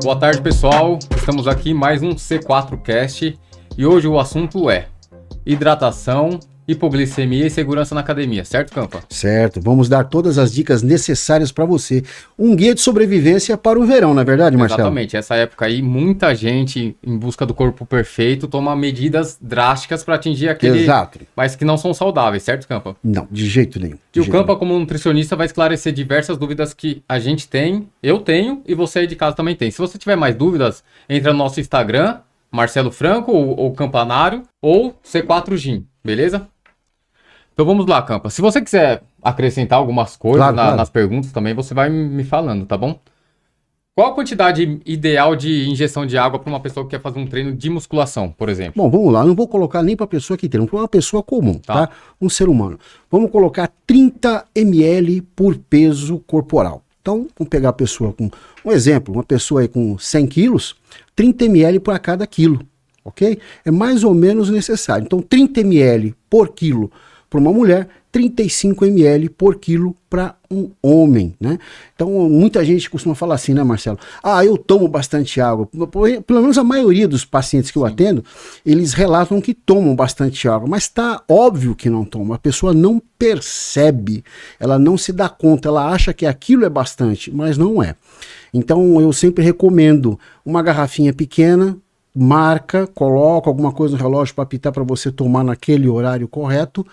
Boa tarde, pessoal. Estamos aqui em mais um C4Cast e hoje o assunto é hidratação, hipoglicemia e segurança na academia, certo, Campa? Certo, vamos dar todas as dicas necessárias para você. Um guia de sobrevivência para o verão, não é verdade, Marcelo? Exatamente, essa época aí, muita gente em busca do corpo perfeito toma medidas drásticas para atingir aquele... Exato. Mas que não são saudáveis, certo, Campa? Não, de jeito nenhum. E o Campa, como nutricionista, vai esclarecer diversas dúvidas que a gente tem, eu tenho e você aí de casa também tem. Se você tiver mais dúvidas, entra no nosso Instagram, Marcelo Franco ou Campanário ou C4Gym, beleza? Então vamos lá, Campa. Se você quiser acrescentar algumas coisas claro. nas perguntas também, você vai me falando, tá bom? Qual a quantidade ideal de injeção de água para uma pessoa que quer fazer um treino de musculação, por exemplo? Bom, vamos lá. Não vou colocar nem para pessoa que treina, para uma pessoa comum, tá? Um ser humano. Vamos colocar 30 ml por peso corporal. Então, vamos pegar a pessoa com... Um exemplo, uma pessoa aí com 100 quilos, 30 ml para cada quilo, ok? É mais ou menos necessário. Então, 30 ml por quilo para uma mulher, 35 ml por quilo para um homem, né? Então, muita gente costuma falar assim, né, Marcelo? Ah, eu tomo bastante água. Pelo menos a maioria dos pacientes que eu atendo, eles relatam que tomam bastante água, mas tá óbvio que não toma. A pessoa não percebe, ela não se dá conta, ela acha que aquilo é bastante, mas não é. Então, eu sempre recomendo uma garrafinha pequena, marca, coloca alguma coisa no relógio para apitar para você tomar naquele horário correto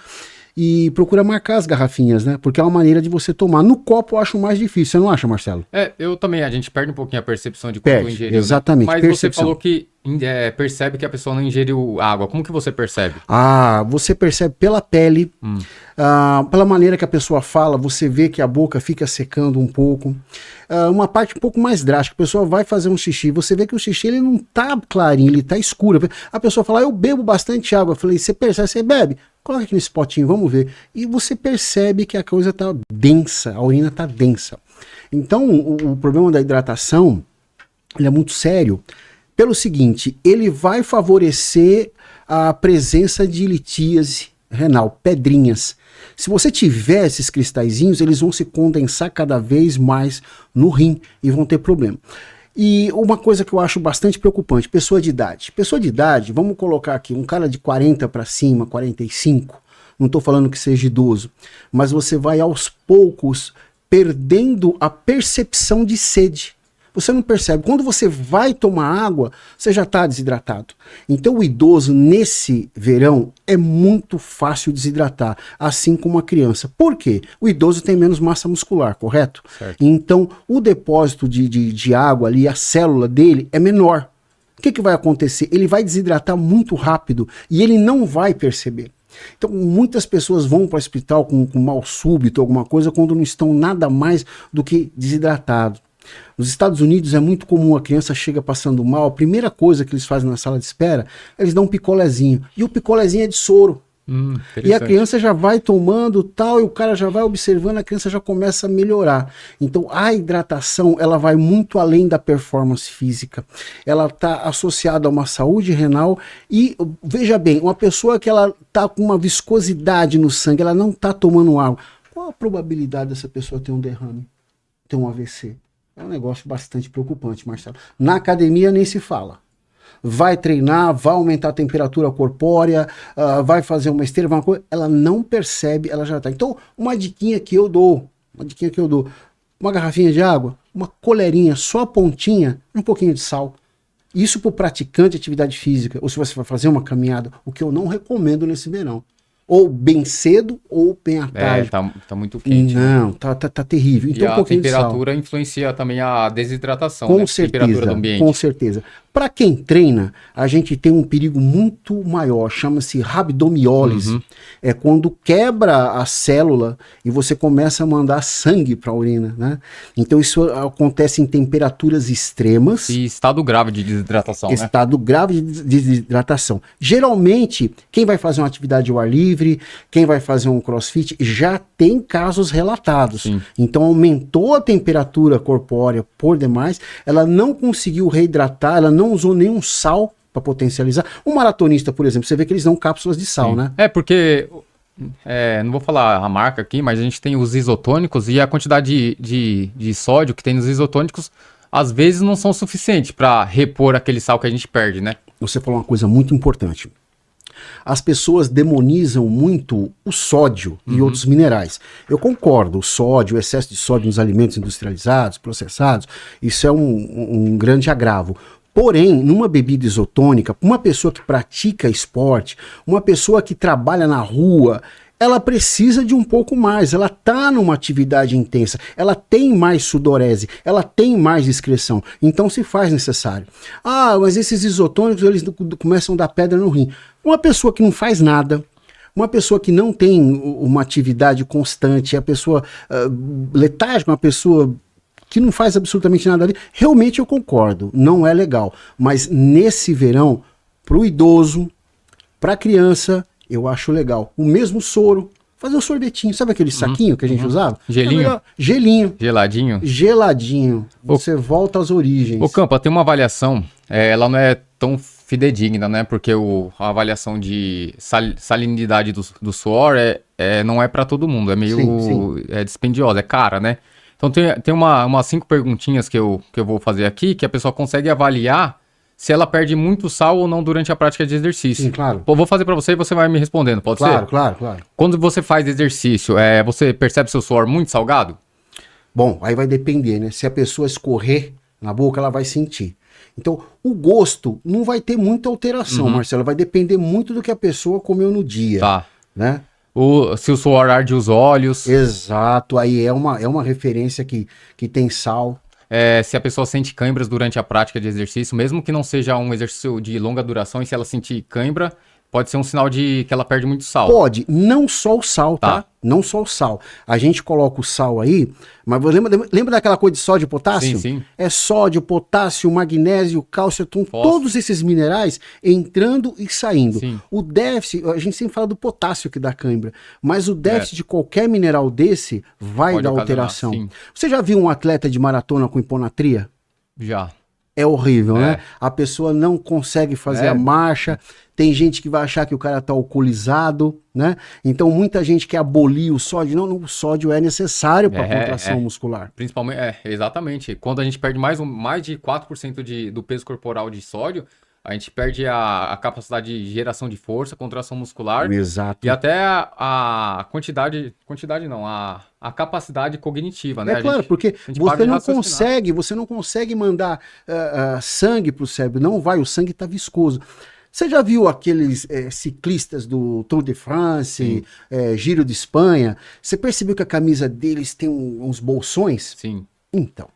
e procura marcar as garrafinhas, né? Porque é uma maneira de você tomar. No copo eu acho mais difícil, você não acha, Marcelo? Eu também, a gente perde um pouquinho a percepção de quanto ingeriu. Exatamente, né? Mas percepção. você falou que percebe que a pessoa não ingeriu água. Como que você percebe? Ah, você percebe pela pele, pela maneira que a pessoa fala, você vê que a boca fica secando um pouco. Uma parte um pouco mais drástica, a pessoa vai fazer um xixi, você vê que o xixi ele não tá clarinho, ele tá escuro. A pessoa fala, eu bebo bastante água. Eu falei, você percebe, você bebe? Coloca aqui nesse potinho, vamos ver. E você percebe que a coisa tá densa, a urina tá densa. Então, o problema da hidratação, ele é muito sério. Pelo seguinte, ele vai favorecer a presença de litíase renal, pedrinhas. Se você tiver esses cristalzinhos, eles vão se condensar cada vez mais no rim e vão ter problema. E uma coisa que eu acho bastante preocupante, pessoa de idade. Pessoa de idade, vamos colocar aqui, um cara de 40 para cima, 45, não estou falando que seja idoso, mas você vai aos poucos perdendo a percepção de sede. Você não percebe. Quando você vai tomar água, você já está desidratado. Então o idoso, nesse verão, é muito fácil desidratar, assim como a criança. Por quê? O idoso tem menos massa muscular, correto? Certo. Então o depósito de água ali, a célula dele é menor. O que vai acontecer? Ele vai desidratar muito rápido e ele não vai perceber. Então muitas pessoas vão para o hospital com mal súbito, alguma coisa, quando não estão nada mais do que desidratados. Nos Estados Unidos é muito comum, a criança chega passando mal, a primeira coisa que eles fazem na sala de espera, eles dão um picolézinho. E o picolézinho é de soro. E a criança já vai tomando tal, e o cara já vai observando, a criança já começa a melhorar. Então a hidratação, ela vai muito além da performance física. Ela está associada a uma saúde renal e, veja bem, uma pessoa que ela está com uma viscosidade no sangue, ela não está tomando água. Qual a probabilidade dessa pessoa ter um derrame, ter um AVC? É um negócio bastante preocupante, Marcelo. Na academia nem se fala. Vai treinar, vai aumentar a temperatura corpórea, vai fazer uma esteira, uma coisa, ela não percebe, ela já está. Então, uma diquinha que eu dou, uma garrafinha de água, uma colherinha, só a pontinha, um pouquinho de sal. Isso para o praticante de atividade física, ou se você vai fazer uma caminhada, o que eu não recomendo nesse verão. Ou bem cedo ou bem à tarde. Tá muito quente. Não, né? tá terrível. Então, e a temperatura influencia também a desidratação, com né? certeza, temperatura do ambiente. Com certeza. Para quem treina, a gente tem um perigo muito maior, chama-se rabdomiólise. É quando quebra a célula e você começa a mandar sangue para a urina, né? Então isso acontece em temperaturas extremas. E estado grave de desidratação, Estado grave de desidratação. Geralmente, quem vai fazer uma atividade ao ar livre, quem vai fazer um crossfit, já tem casos relatados. Sim. Então aumentou a temperatura corpórea por demais, ela não conseguiu reidratar, ela não usou nenhum sal para potencializar. Um maratonista, por exemplo, você vê que eles dão cápsulas de sal, né? Porque, não vou falar a marca aqui, mas a gente tem os isotônicos e a quantidade de sódio que tem nos isotônicos às vezes não são suficientes para repor aquele sal que a gente perde, né? Você falou uma coisa muito importante. As pessoas demonizam muito o sódio e outros minerais. Eu concordo, o sódio, o excesso de sódio nos alimentos industrializados, processados, isso é um grande agravo. Porém, numa bebida isotônica, uma pessoa que pratica esporte, uma pessoa que trabalha na rua, ela precisa de um pouco mais, ela está numa atividade intensa, ela tem mais sudorese, ela tem mais excreção, então se faz necessário. Ah, mas esses isotônicos, eles começam a dar pedra no rim. Uma pessoa que não faz nada, uma pessoa que não tem uma atividade constante, a pessoa letárgica, uma pessoa que não faz absolutamente nada ali, realmente eu concordo, não é legal. Mas nesse verão, para o idoso, para a criança, eu acho legal. O mesmo soro, fazer o sorvetinho, sabe aquele saquinho que a gente usava? Gelinho? Gelinho. Geladinho? Geladinho. Você volta às origens. Ô Campa, tem uma avaliação, ela não é tão fidedigna, né? Porque a avaliação de salinidade do suor não é para todo mundo, é meio Sim. dispendiosa, é cara, né? Então tem umas 5 perguntinhas que eu vou fazer aqui, que a pessoa consegue avaliar se ela perde muito sal ou não durante a prática de exercício. Sim, claro. Vou fazer para você e você vai me respondendo, pode ser? Claro. Quando você faz exercício, você percebe seu suor muito salgado? Bom, aí vai depender, né? Se a pessoa escorrer na boca, ela vai sentir. Então, o gosto não vai ter muita alteração, Marcelo. Vai depender muito do que a pessoa comeu no dia. Tá. Né? Se o suor arde os olhos. Exato, aí é uma referência que tem sal. Se a pessoa sente câimbras durante a prática de exercício, mesmo que não seja um exercício de longa duração, e se ela sentir cãibra, pode ser um sinal de que ela perde muito sal. Pode, não só o sal, tá? Não só o sal. A gente coloca o sal aí, mas lembra daquela coisa de sódio e potássio? Sim. É sódio, potássio, magnésio, cálcio, todos esses minerais entrando e saindo. Sim. O déficit, a gente sempre fala do potássio que dá cãibra, mas o déficit de qualquer mineral desse vai Pode dar ocasionar, alteração. sim. Você já viu um atleta de maratona com hiponatria? Já. É horrível, né? A pessoa não consegue fazer a marcha. Tem gente que vai achar que o cara tá alcoolizado, né? Então muita gente quer abolir o sódio. Não, o sódio é necessário para contração muscular. Principalmente, exatamente. Quando a gente perde mais de 4% do peso corporal de sódio, a gente perde a capacidade de geração de força, contração muscular. Exato. E até a a capacidade cognitiva, né? Claro, porque você não consegue mandar sangue para o cérebro, não vai, o sangue está viscoso. Você já viu aqueles ciclistas do Tour de France, Giro de Espanha? Você percebeu que a camisa deles tem uns bolsões? Sim. Então,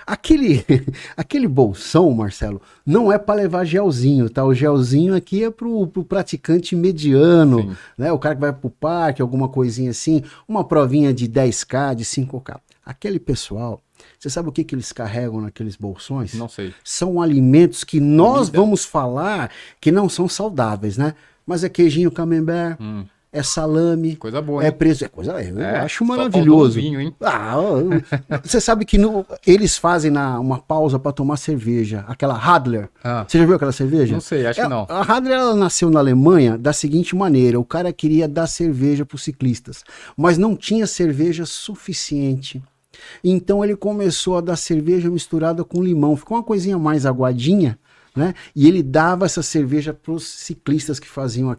aquele bolsão, Marcelo, não é para levar gelzinho, tá? O gelzinho aqui é pro praticante mediano, né? O cara que vai pro parque, alguma coisinha assim, uma provinha de 10K, de 5K. Aquele pessoal, você sabe o que eles carregam naqueles bolsões? Não sei. São alimentos que nós vamos falar que não são saudáveis, né? Mas é queijinho camembert, é salame, coisa boa, é preço, eu acho maravilhoso. Só falta um vinho, hein? Você sabe que eles fazem uma pausa para tomar cerveja, aquela Radler. Você já viu aquela cerveja? Não sei, acho que não. A Radler, ela nasceu na Alemanha da seguinte maneira: o cara queria dar cerveja para os ciclistas, mas não tinha cerveja suficiente. Então ele começou a dar cerveja misturada com limão, ficou uma coisinha mais aguadinha, né? E ele dava essa cerveja para os ciclistas que faziam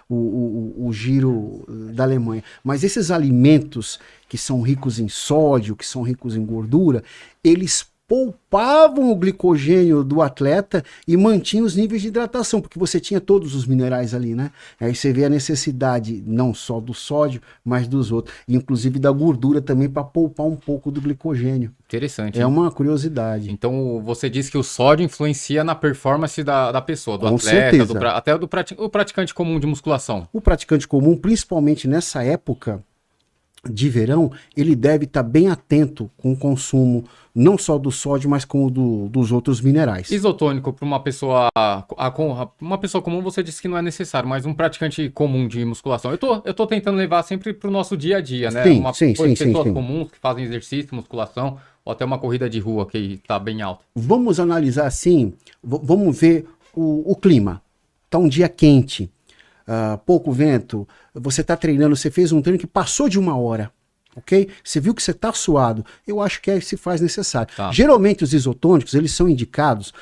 o giro da Alemanha. Mas esses alimentos que são ricos em sódio, que são ricos em gordura, eles poupavam o glicogênio do atleta e mantinham os níveis de hidratação, porque você tinha todos os minerais ali, né? Aí você vê a necessidade não só do sódio, mas dos outros, inclusive da gordura também, para poupar um pouco do glicogênio. Interessante. É uma curiosidade. Então você diz que o sódio influencia na performance da pessoa, do Com atleta, certeza. até do praticante comum de musculação. O praticante comum, principalmente nessa época de verão, ele deve estar bem atento com o consumo não só do sódio, mas com o dos outros minerais. Isotônico para uma pessoa comum, você disse que não é necessário, mas um praticante comum de musculação. Eu tô tentando levar sempre para o nosso dia a dia, né? Pessoas comuns que fazem exercício, musculação, ou até uma corrida de rua que está bem alta. Vamos analisar assim, vamos ver o clima. Está um dia quente, pouco vento, você está treinando, você fez um treino que passou de 1 hora. ok? Você viu que você está suado, eu acho que se faz necessário. Tá. Geralmente os isotônicos, eles são indicados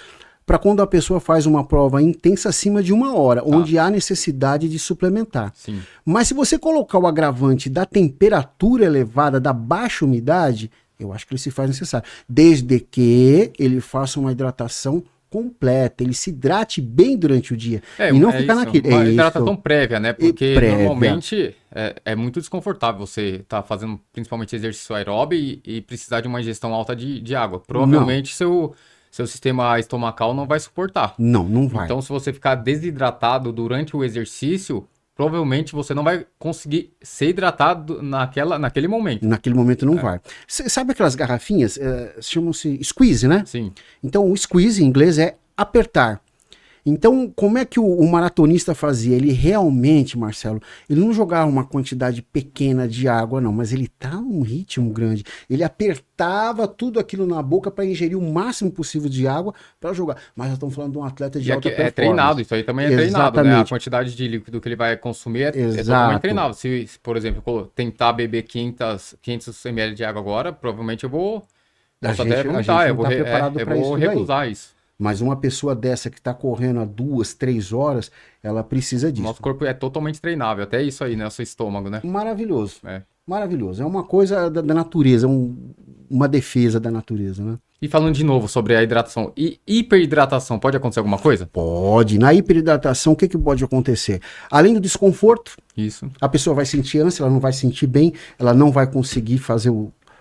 para quando a pessoa faz uma prova intensa acima de 1 hora, onde há necessidade de suplementar. Sim. Mas se você colocar o agravante da temperatura elevada, da baixa umidade, eu acho que ele se faz necessário. Desde que ele faça uma hidratação completa, ele se hidrate bem durante o dia. E não ficar naquele. Uma hidratação prévia, né? Porque prévia. normalmente é muito desconfortável você estar fazendo principalmente exercício aeróbio e precisar de uma ingestão alta de água. Provavelmente seu sistema estomacal não vai suportar. Não vai. Então, se você ficar desidratado durante o exercício, provavelmente você não vai conseguir ser hidratado naquele momento. Naquele momento não vai. Sabe aquelas garrafinhas? Chamam-se squeeze, né? Sim. Então, o squeeze em inglês é apertar. Então, como é que o maratonista fazia? Ele realmente, Marcelo, ele não jogava uma quantidade pequena de água, não, mas ele tá num ritmo grande. Ele apertava tudo aquilo na boca para ingerir o máximo possível de água para jogar. Mas nós estamos falando de um atleta de alta performance. É treinado, isso aí também é treinado, né? A quantidade de líquido que ele vai consumir é totalmente treinado. Se, por exemplo, tentar beber 500 ml de água agora, provavelmente eu vou... Posso até perguntar, eu vou recusar isso. Mas uma pessoa dessa que está correndo há 2, 3 horas, ela precisa disso. Nosso corpo é totalmente treinável, até isso aí, né? O seu estômago, né? Maravilhoso. Maravilhoso. É uma coisa da natureza, uma defesa da natureza, né? E falando de novo sobre a hidratação, e hiperidratação, pode acontecer alguma coisa? Pode. Na hiperidratação, o que pode acontecer? Além do desconforto, isso. A pessoa vai sentir ânsia, ela não vai sentir bem, ela não vai conseguir fazer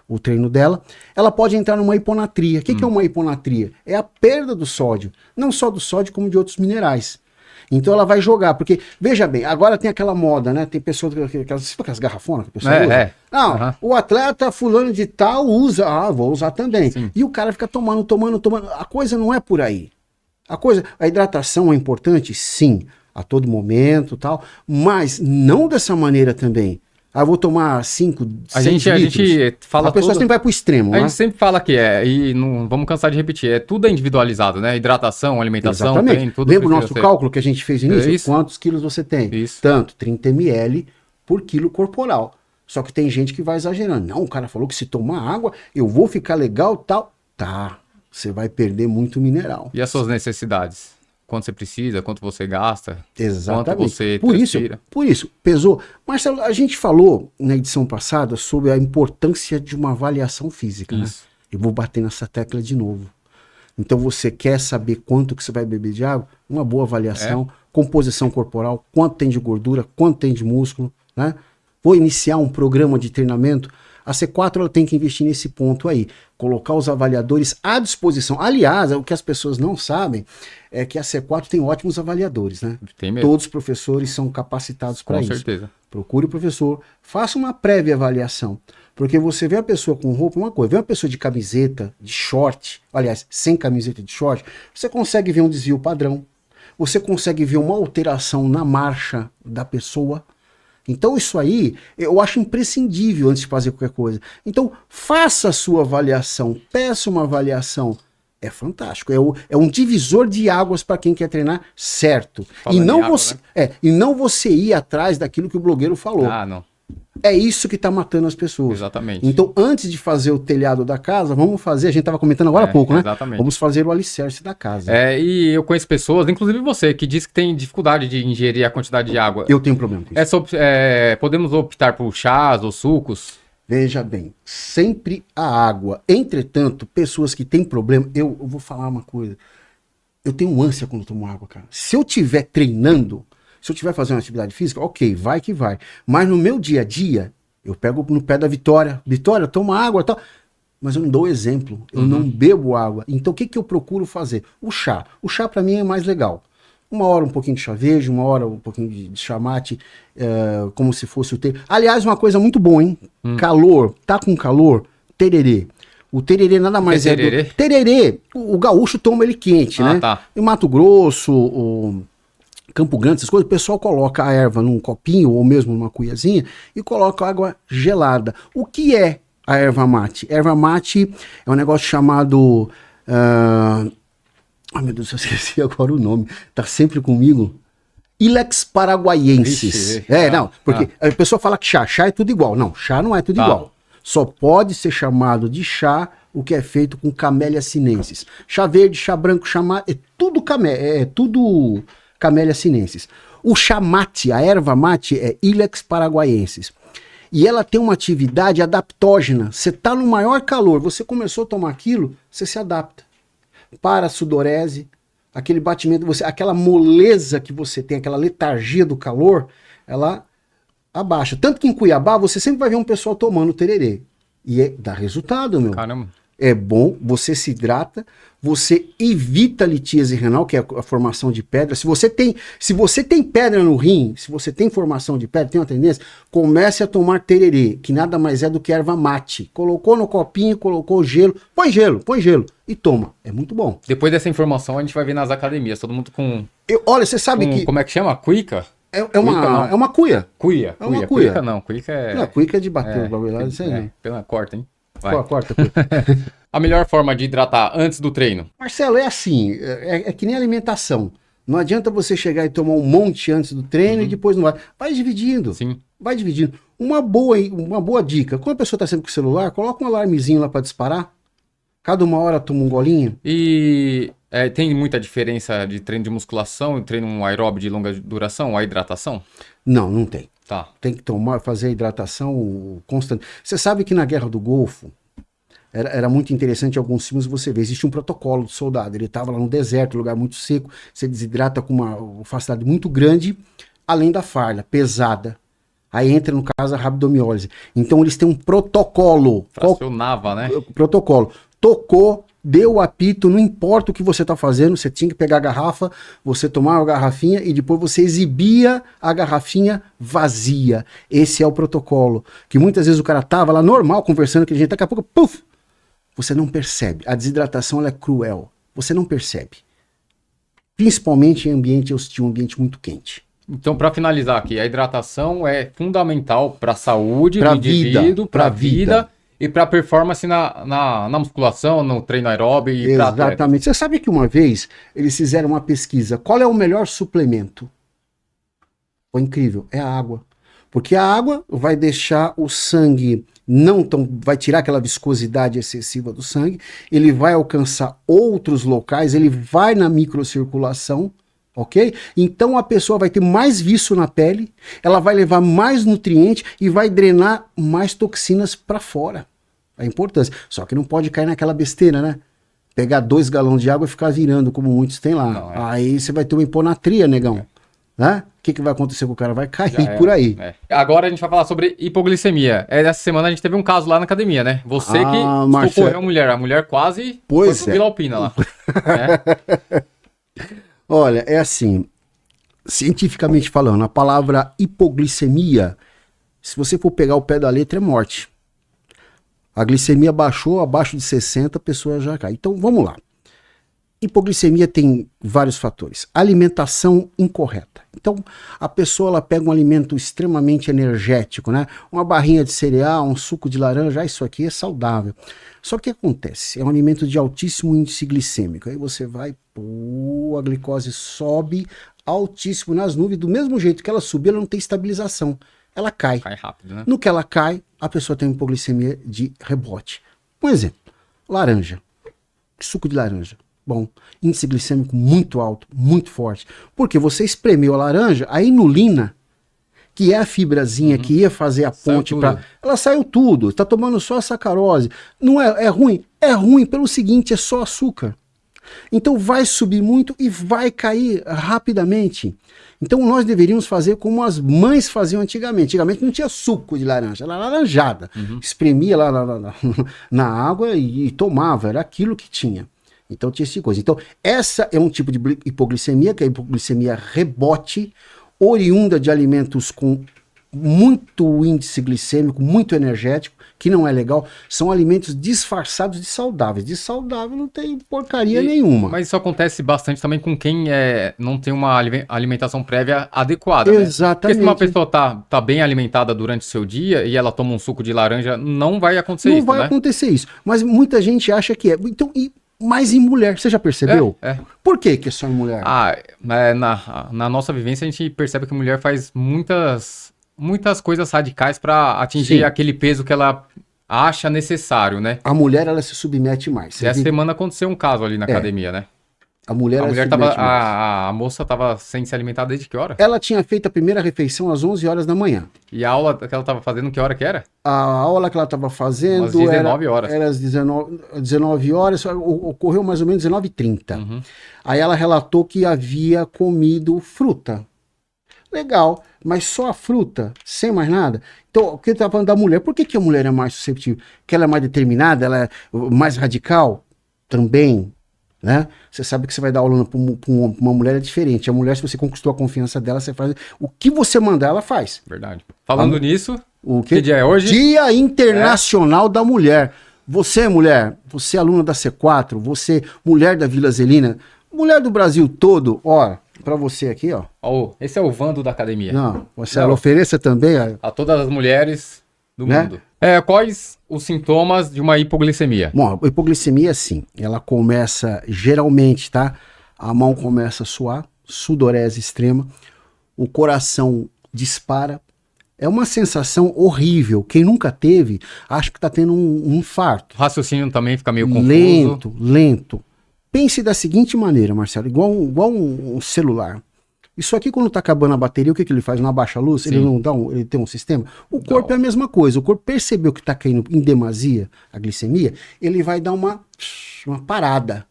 o treino dela, ela pode entrar numa hiponatria. O que é uma hiponatria? É a perda do sódio, não só do sódio, como de outros minerais. Então ela vai jogar, porque, veja bem, agora tem aquela moda, né? Tem pessoas, aquelas garrafonas que a pessoa usa. Não, o atleta fulano de tal usa, vou usar também. Sim. E o cara fica tomando. A coisa não é por aí. A hidratação é importante? Sim, a todo momento tal, mas não dessa maneira também. Vou tomar 5, 6 litros. A gente fala. A pessoa sempre vai pro extremo, A gente sempre fala que e não vamos cansar de repetir, tudo é individualizado, né? Hidratação, alimentação, exatamente. Tem tudo. Lembra o nosso cálculo que a gente fez no início? Quantos quilos você tem? Isso. Tanto, 30 ml por quilo corporal. Só que tem gente que vai exagerando. Não, o cara falou que se tomar água, eu vou ficar legal, tal. Tá, você vai perder muito mineral. E as suas necessidades? Quanto você precisa, quanto você gasta, exatamente. Quanto você transpira. Por isso, pesou. Marcelo, a gente falou na edição passada sobre a importância de uma avaliação física. Isso. Né? Eu vou bater nessa tecla de novo. Então você quer saber quanto que você vai beber de água? Uma boa avaliação, composição corporal, quanto tem de gordura, quanto tem de músculo, né? Vou iniciar um programa de treinamento. A C4 ela tem que investir nesse ponto aí, colocar os avaliadores à disposição. Aliás, o que as pessoas não sabem é que a C4 tem ótimos avaliadores, né? Tem mesmo. Todos os professores são capacitados para isso. Com certeza. Procure o professor, faça uma prévia avaliação, porque você vê a pessoa com roupa, uma coisa, vê uma pessoa de camiseta, de short, aliás, sem camiseta de short, você consegue ver um desvio padrão, você consegue ver uma alteração na marcha da pessoa. Então isso aí, eu acho imprescindível antes de fazer qualquer coisa. Então faça a sua avaliação, peça uma avaliação. É fantástico, é um divisor de águas para quem quer treinar certo. E não, e não você ir atrás daquilo que o blogueiro falou. Não. É isso que está matando as pessoas. Exatamente. Então, antes de fazer o telhado da casa, vamos fazer, a gente estava comentando agora há pouco, né? Exatamente. Vamos fazer o alicerce da casa. E eu conheço pessoas, inclusive você, que diz que tem dificuldade de ingerir a quantidade de água. Eu tenho problema com isso. Podemos optar por chás ou sucos? Veja bem, sempre a água. Entretanto, pessoas que têm problema, eu vou falar uma coisa. Eu tenho ânsia quando tomo água, cara. Se eu estiver treinando, se eu estiver fazendo uma atividade física, ok, vai que vai. Mas no meu dia a dia, eu pego no pé da Vitória. Vitória, toma água e tal. Mas eu não dou exemplo. Eu não bebo água. Então o que eu procuro fazer? O chá. O chá para mim é mais legal. Uma hora um pouquinho de chá verde, uma hora um pouquinho de chá mate, como se fosse o tererê. Aliás, uma coisa muito boa, hein? Calor, tá com calor, tererê. O tererê nada mais é tererê? Tererê, o gaúcho toma ele quente, né? Tá. Em Mato Grosso, Campo Grande, essas coisas, o pessoal coloca a erva num copinho ou mesmo numa cuiazinha e coloca água gelada. O que é a erva mate? Erva mate é um negócio chamado... Ai, meu Deus, eu esqueci agora o nome. Tá sempre comigo. Ilex paraguaiensis. Não, porque a pessoa fala que chá é tudo igual. Não, chá não é tudo igual. Só pode ser chamado de chá o que é feito com Camellia sinensis. Chá verde, chá branco, chá mate, é tudo Camellia sinensis. O chá mate, a erva mate é Ilex paraguaiensis. E ela tem uma atividade adaptógena. Você está no maior calor, você começou a tomar aquilo, você se adapta. Para a sudorese, aquele batimento, aquela moleza que você tem, aquela letargia do calor, ela abaixa. Tanto que em Cuiabá você sempre vai ver um pessoal tomando tererê. E dá resultado, meu. Caramba. É bom, você se hidrata, você evita a litíase renal, que é a formação de pedra. Se você tem pedra no rim, se você tem formação de pedra, tem uma tendência, comece a tomar tererê, que nada mais é do que erva mate. Colocou no copinho, colocou gelo, põe gelo e toma. É muito bom. Depois dessa informação a gente vai ver nas academias, todo mundo com... Olha, você sabe que... Como é que chama? Cuica? É uma cuia. Cuia. É uma cuia. Cuica não, cuica é... Não, cuica é de bater o bagulho lá, isso aí. Né? Pela corta, hein? Vai. Corta. A melhor forma de hidratar antes do treino? Marcelo, é assim, é que nem alimentação. Não adianta você chegar e tomar um monte antes do treino e depois não vai. Vai dividindo. Sim. Vai dividindo. Uma boa dica. Quando a pessoa está sempre com o celular, coloca um alarmezinho lá para disparar. Cada uma hora toma um golinho. E tem muita diferença de treino de musculação e treino aeróbio de longa duração, a hidratação? Não tem. Tá. Tem que fazer a hidratação constante. Você sabe que na Guerra do Golfo, era muito interessante, alguns filmes você vê, existe um protocolo do soldado, ele estava lá no deserto, lugar muito seco, você desidrata com uma facilidade muito grande, além da farda, pesada. Aí entra, no caso, a rabdomiólise. Então eles têm um protocolo. Fracionava, né? Protocolo. Tocou, deu o apito, não importa o que você está fazendo, você tinha que pegar a garrafa, você tomava a garrafinha e depois você exibia a garrafinha vazia. Esse é o protocolo. Que muitas vezes o cara tava lá normal, conversando com a gente, daqui a pouco, puf! Você não percebe. A desidratação ela é cruel. Você não percebe. Principalmente em ambiente hostil, um ambiente muito quente. Então, para finalizar aqui, a hidratação é fundamental para a saúde Pra do indivíduo, para a vida e para a performance na musculação, no treino aeróbio e para atleta. Exatamente. Você sabe que uma vez eles fizeram uma pesquisa. Qual é o melhor suplemento? Foi incrível. É a água. Porque a água vai deixar o sangue vai tirar aquela viscosidade excessiva do sangue, ele vai alcançar outros locais, ele vai na microcirculação, ok? Então a pessoa vai ter mais vício na pele, ela vai levar mais nutriente e vai drenar mais toxinas para fora. A importância. Só que não pode cair naquela besteira, né? Pegar 2 galões de água e ficar virando, como muitos têm lá. Não, Aí você vai ter uma hiponatria, negão. Né? O que vai acontecer com o cara? Vai cair por aí. Agora a gente vai falar sobre hipoglicemia. Essa semana a gente teve um caso lá na academia, né? Você que socorreu a mulher quase foi pro Vila Alpina lá. Olha, é assim, cientificamente falando, a palavra hipoglicemia, se você for pegar o pé da letra, é morte. A glicemia baixou, abaixo de 60, a pessoa já cai. Então, vamos lá. Hipoglicemia tem vários fatores. Alimentação incorreta. Então, a pessoa ela pega um alimento extremamente energético, né? Uma barrinha de cereal, um suco de laranja, isso aqui é saudável. Só que o que acontece? É um alimento de altíssimo índice glicêmico. Aí você vai, a glicose sobe altíssimo nas nuvens, do mesmo jeito que ela subir, ela não tem estabilização. Ela cai. Cai rápido, né? No que ela cai, a pessoa tem hipoglicemia de rebote. Um exemplo, laranja. Suco de laranja. Bom, índice glicêmico muito alto, muito forte. Porque você espremeu a laranja, a inulina, que é a fibrazinha que ia fazer a ponte para... Ela saiu tudo, está tomando só a sacarose. Não é ruim? É ruim pelo seguinte, é só açúcar. Então vai subir muito e vai cair rapidamente. Então nós deveríamos fazer como as mães faziam antigamente. Antigamente não tinha suco de laranja, era laranjada. Espremia lá na água e tomava, era aquilo que tinha. Então tinha esse coisa. Então essa é um tipo de hipoglicemia, que é a hipoglicemia rebote, oriunda de alimentos com muito índice glicêmico, muito energético, que não é legal. São alimentos disfarçados de saudáveis. De saudável não tem porcaria nenhuma. Mas isso acontece bastante também com quem não tem uma alimentação prévia adequada. Exatamente. Né? Porque se uma pessoa tá bem alimentada durante o seu dia e ela toma um suco de laranja, não vai acontecer isso, Não vai acontecer isso. Mas muita gente acha que é. Então, mas em mulher, você já percebeu? Por que é só em mulher? Na nossa vivência a gente percebe que a mulher faz muitas coisas radicais para atingir aquele peso que ela acha necessário, né? A mulher, ela se submete mais. Você Essa vê que semana aconteceu um caso ali na academia, né? a mulher, A ela se mulher tava, submete mais. a moça tava sem se alimentar desde que hora? Ela tinha feito a primeira refeição às 11 horas da manhã. E a aula que ela tava fazendo, que hora que era? A aula que ela estava fazendo Umas 19 horas. era às 19 horas, ocorreu mais ou menos 19h30. Uhum. Aí ela relatou que havia comido fruta. Legal, mas só a fruta, sem mais nada. Então, o que eu estava falando da mulher, por que a mulher é mais susceptível? Que ela é mais determinada, ela é mais radical? Também, né? Você sabe que você vai dar aula para uma mulher é diferente. A mulher, se você conquistou a confiança dela, você faz o que você mandar, ela faz. Verdade. Falando nisso, O que dia é hoje? Dia Internacional da Mulher. Você, mulher, você aluna da C4, você, mulher da Vila Zelina, mulher do Brasil todo, ó, pra você aqui, ó. Ó, esse é o Vando da academia. Não, você Não. ela ofereça também, ó. A todas as mulheres do Né? mundo. Quais os sintomas de uma hipoglicemia? Bom, a hipoglicemia, sim, ela começa geralmente, tá? A mão começa a suar, sudorese extrema, o coração dispara. É uma sensação horrível. Quem nunca teve, acha que tá tendo um infarto. O raciocínio também fica meio confuso. Lento. Pense da seguinte maneira, Marcelo, igual um celular. Isso aqui, quando tá acabando a bateria, o que ele faz? Não abaixa a luz? Sim. Ele não dá ele tem um sistema? O corpo é a mesma coisa. O corpo percebeu que tá caindo em demasia a glicemia, ele vai dar uma parada.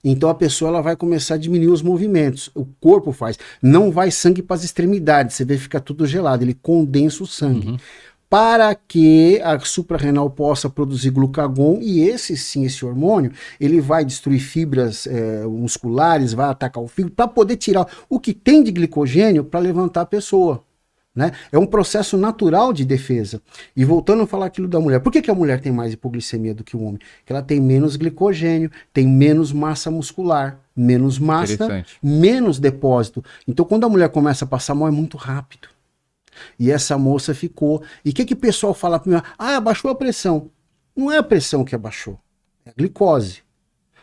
Então a pessoa ela vai começar a diminuir os movimentos. O corpo faz. Não vai sangue para as extremidades. Você vê que fica tudo gelado. Ele condensa o sangue. Para que a suprarrenal possa produzir glucagon, e esse hormônio, ele vai destruir fibras musculares, vai atacar o fígado, para poder tirar o que tem de glicogênio para levantar a pessoa. Né? É um processo natural de defesa. E voltando a falar aquilo da mulher, por que a mulher tem mais hipoglicemia do que o homem? Porque ela tem menos glicogênio, tem menos massa muscular, menos massa, menos depósito. Então quando a mulher começa a passar mal é muito rápido. E essa moça ficou. E o que o pessoal fala para mim? Ah, abaixou a pressão. Não é a pressão que abaixou, é a glicose.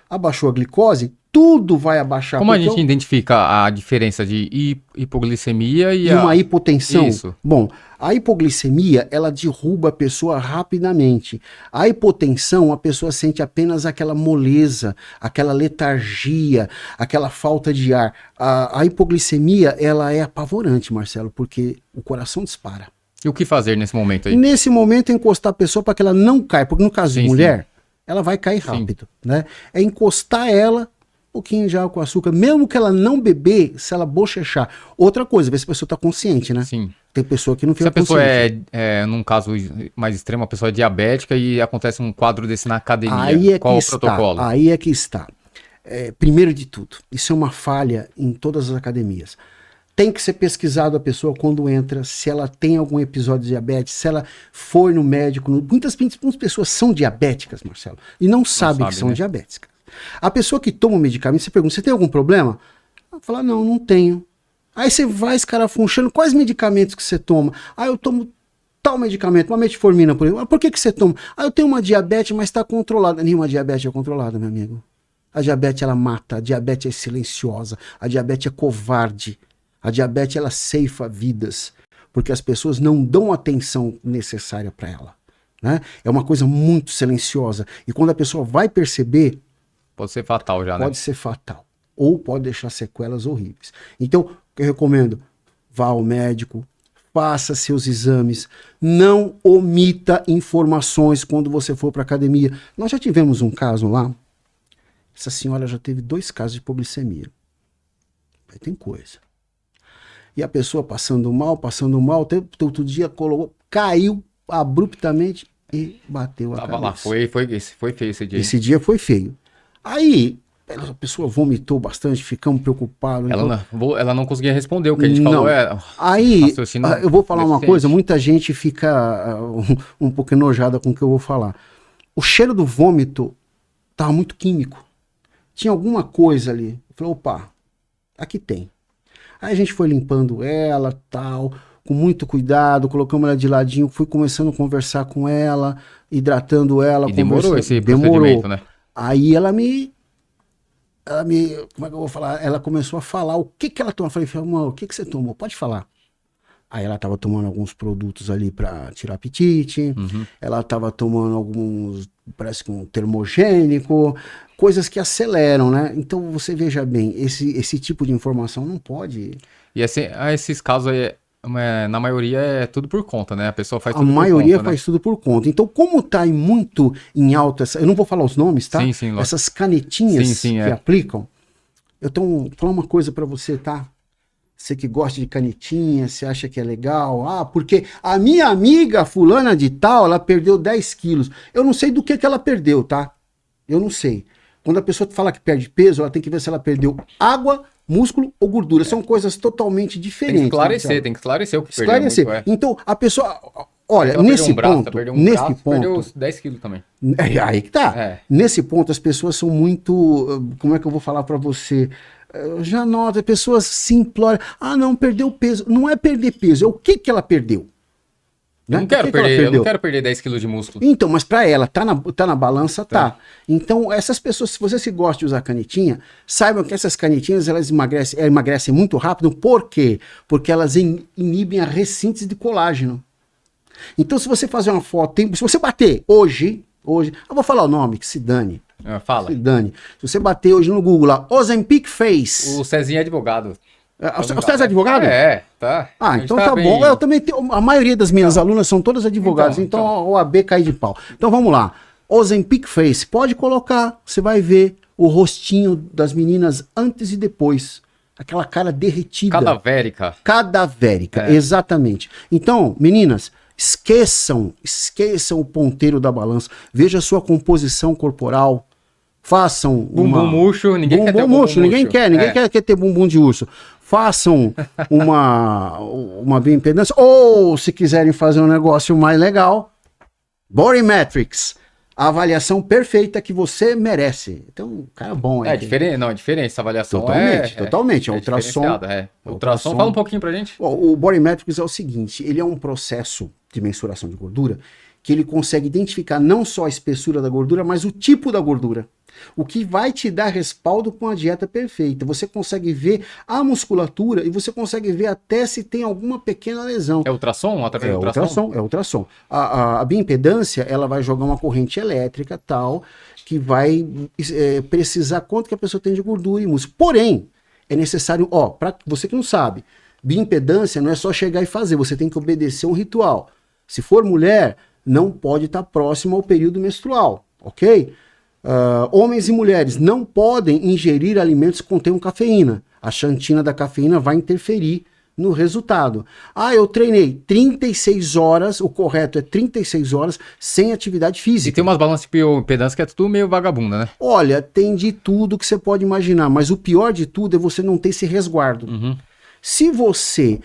Abaixou a glicose, tudo vai abaixar. Como a gente identifica a diferença de hipoglicemia e uma hipotensão? Isso. Bom, a hipoglicemia, ela derruba a pessoa rapidamente. A hipotensão, a pessoa sente apenas aquela moleza, aquela letargia, aquela falta de ar. A hipoglicemia, ela é apavorante, Marcelo, porque o coração dispara. E o que fazer nesse momento aí? Nesse momento é encostar a pessoa para que ela não caia, porque no caso de mulher, ela vai cair rápido, né? É encostar ela, um pouquinho de água com açúcar, mesmo que ela não beber, se ela bochechar. Outra coisa, ver se a pessoa está consciente, né? Sim. Tem pessoa que não fica consciente. Se a pessoa consciente. num caso mais extremo, a pessoa é diabética e acontece um quadro desse na academia, qual o protocolo? Aí é que está. Primeiro de tudo, isso é uma falha em todas as academias. Tem que ser pesquisado a pessoa quando entra, se ela tem algum episódio de diabetes, se ela for no médico. Muitas pessoas são diabéticas, Marcelo, e não sabem que são diabéticas. A pessoa que toma o medicamento, você pergunta, você tem algum problema? Ela fala, não tenho. Aí você vai escarafunchando, quais medicamentos que você toma? Ah, eu tomo tal medicamento, uma metformina, por exemplo. Ah, por que você toma? Ah, eu tenho uma diabetes, mas está controlada. Nenhuma diabetes é controlada, meu amigo. A diabetes, ela mata, a diabetes é silenciosa, a diabetes é covarde. A diabetes, ela ceifa vidas, porque as pessoas não dão a atenção necessária para ela. Né? É uma coisa muito silenciosa. E quando a pessoa vai perceber... Pode ser fatal já, né? Pode ser fatal. Ou pode deixar sequelas horríveis. Então, o que eu recomendo? Vá ao médico, faça seus exames, não omita informações quando você for para academia. Nós já tivemos um caso lá, essa senhora já teve 2 casos de hipoglicemia. Aí tem coisa. E a pessoa passando mal, outro dia caiu abruptamente e bateu a cabeça. Lá, foi feio esse dia. Esse dia foi feio. Aí, a pessoa vomitou bastante, ficamos preocupados. Ela não conseguia responder, o que a gente falou Aí, eu vou falar uma coisa, muita gente fica um pouco enojada com o que eu vou falar. O cheiro do vômito estava muito químico. Tinha alguma coisa ali. Eu falei, opa, aqui tem. Aí a gente foi limpando ela, tal, com muito cuidado, colocamos ela de ladinho, fui começando a conversar com ela, hidratando ela. E demorou esse procedimento, né? Aí ela me, como é que eu vou falar? Ela começou a falar o que ela tomou. Eu falei, amor, o que você tomou? Pode falar. Aí ela estava tomando alguns produtos ali para tirar apetite, ela estava tomando alguns, parece que um termogênico, coisas que aceleram, né? Então você veja bem, esse tipo de informação não pode... E assim, esses casos aí, na maioria é tudo por conta, né? A pessoa faz A tudo por maioria conta, faz tudo por conta. Então, como está muito em alta, eu não vou falar os nomes, tá? Sim, sim, lógico. Essas canetinhas Sim, que aplicam. Eu vou falar uma coisa para você, tá? Você que gosta de canetinha, você acha que é legal. Ah, porque a minha amiga fulana de tal, ela perdeu 10 quilos. Eu não sei do que ela perdeu, tá? Eu não sei. Quando a pessoa fala que perde peso, ela tem que ver se ela perdeu água, músculo ou gordura. São coisas totalmente diferentes. Tem que esclarecer o que esclarecer. perdeu muito, Então, a pessoa... Olha, nesse ponto... Perdeu uns 10 quilos também. É aí que tá. Nesse ponto, as pessoas são muito... Como é que eu vou falar pra você? Eu já noto, as pessoas se imploram. Ah, não, perdeu peso. Não é perder peso, é o que ela perdeu. Né? Eu não quero perder 10 quilos de músculo. Então, mas para ela, tá na balança, tá. Então, essas pessoas, se você se gosta de usar canetinha, saibam que essas canetinhas, elas emagrecem muito rápido. Por quê? Porque elas inibem a ressíntese de colágeno. Então, se você fazer uma foto, se você bater hoje, eu vou falar o nome, que se dane. Fala. Se dane. Se você bater hoje no Google lá, Ozempic Face. O Cezinho é advogado. Você é advogado? Tá. Ah, então tá bom. Eu também tenho, a maioria das minhas alunas são todas advogadas, então a OAB cai de pau. Então vamos lá. Ozempic Face, pode colocar, você vai ver o rostinho das meninas antes e depois. Aquela cara derretida. Cadavérica, exatamente. Então, meninas, esqueçam o ponteiro da balança. Veja a sua composição corporal. Façam bumbum murcho, ninguém quer ter bumbum murcho. Ninguém quer ter bumbum de urso. Façam uma bioimpedância, ou se quiserem fazer um negócio mais legal, Body Metrics, a avaliação perfeita que você merece. Então, cara bom. É diferente essa avaliação. Totalmente. Ultrassom. Ultrassom, fala um pouquinho pra gente. O Body Metrics é o seguinte, ele é um processo de mensuração de gordura que ele consegue identificar não só a espessura da gordura, mas o tipo da gordura. O que vai te dar respaldo com a dieta perfeita. Você consegue ver a musculatura e você consegue ver até se tem alguma pequena lesão. É ultrassom? É ultrassom. A bioimpedância, ela vai jogar uma corrente elétrica tal, que vai precisar quanto que a pessoa tem de gordura e músculo. Porém, é necessário, para você que não sabe, bioimpedância não é só chegar e fazer, você tem que obedecer um ritual. Se for mulher, não pode estar próximo ao período menstrual, ok? Homens e mulheres não podem ingerir alimentos que contenham cafeína. A xantina da cafeína vai interferir no resultado. Eu treinei 36 horas, o correto é 36 horas sem atividade física. E tem umas balanças de bioimpedância que é tudo meio vagabunda, né? Olha, tem de tudo que você pode imaginar, mas o pior de tudo é você não ter esse resguardo. Se você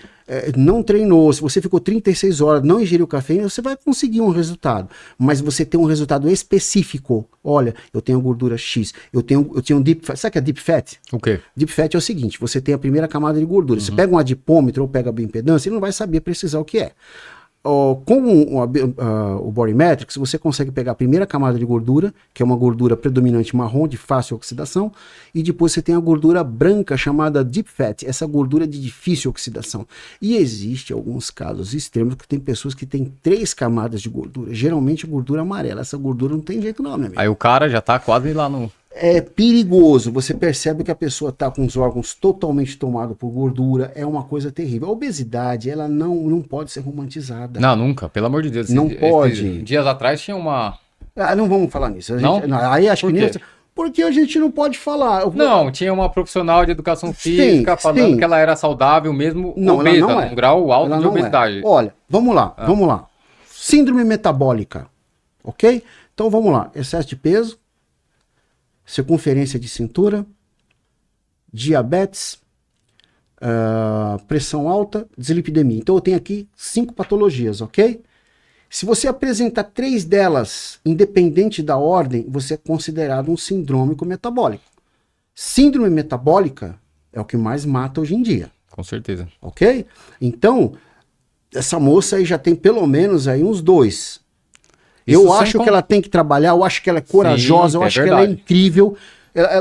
não treinou, se você ficou 36 horas, não ingeriu cafeína, você vai conseguir um resultado. Mas você tem um resultado específico. Olha, eu tenho gordura X, eu tenho um deep fat. Sabe o que é deep fat? O quê? Deep fat é o seguinte, você tem a primeira camada de gordura. Você pega um adipômetro ou pega a bioimpedância, ele não vai saber precisar o que é. Com o Body Metrics, você consegue pegar a primeira camada de gordura, que é uma gordura predominante marrom, de fácil oxidação, e depois você tem a gordura branca, chamada Deep Fat, essa gordura de difícil oxidação. E existe alguns casos extremos que tem pessoas que têm 3 camadas de gordura, geralmente gordura amarela. Essa gordura não tem jeito não, né, amigo? Aí o cara já tá quase lá no... É perigoso, você percebe que a pessoa está com os órgãos totalmente tomados por gordura, é uma coisa terrível. A obesidade, ela não pode ser romantizada. Não, nunca, pelo amor de Deus. Não pode. Dias atrás tinha uma... não vamos falar nisso. Não? Aí acho que nem... Porque a gente não pode falar. Não, tinha uma profissional de educação física falando que ela era saudável mesmo, obesa, num grau alto de obesidade. Olha, vamos lá. Síndrome metabólica, ok? Então vamos lá, excesso de peso, circunferência de cintura, diabetes, pressão alta, dislipidemia. Então eu tenho aqui 5 patologias, ok? Se você apresentar 3 delas, independente da ordem, você é considerado um sindrômico metabólico. Síndrome metabólica é o que mais mata hoje em dia. Com certeza. Ok? Então, essa moça aí já tem pelo menos aí uns 2. Eu acho que ela tem que trabalhar, eu acho que ela é corajosa, eu acho que ela é incrível.